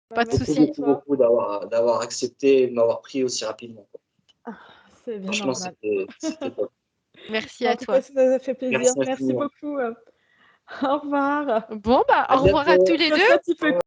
Bah, pas de merci beaucoup, à souci. beaucoup, toi. beaucoup d'avoir accepté et de m'avoir pris aussi rapidement, quoi. C'est bien Franchement, normal. c'était top. Merci En à tout cas, toi. ça nous a fait plaisir. Merci Merci infiniment. beaucoup. Au revoir. Bon, bah, À au revoir à tous bientôt. les Comme deux. ça, tu peux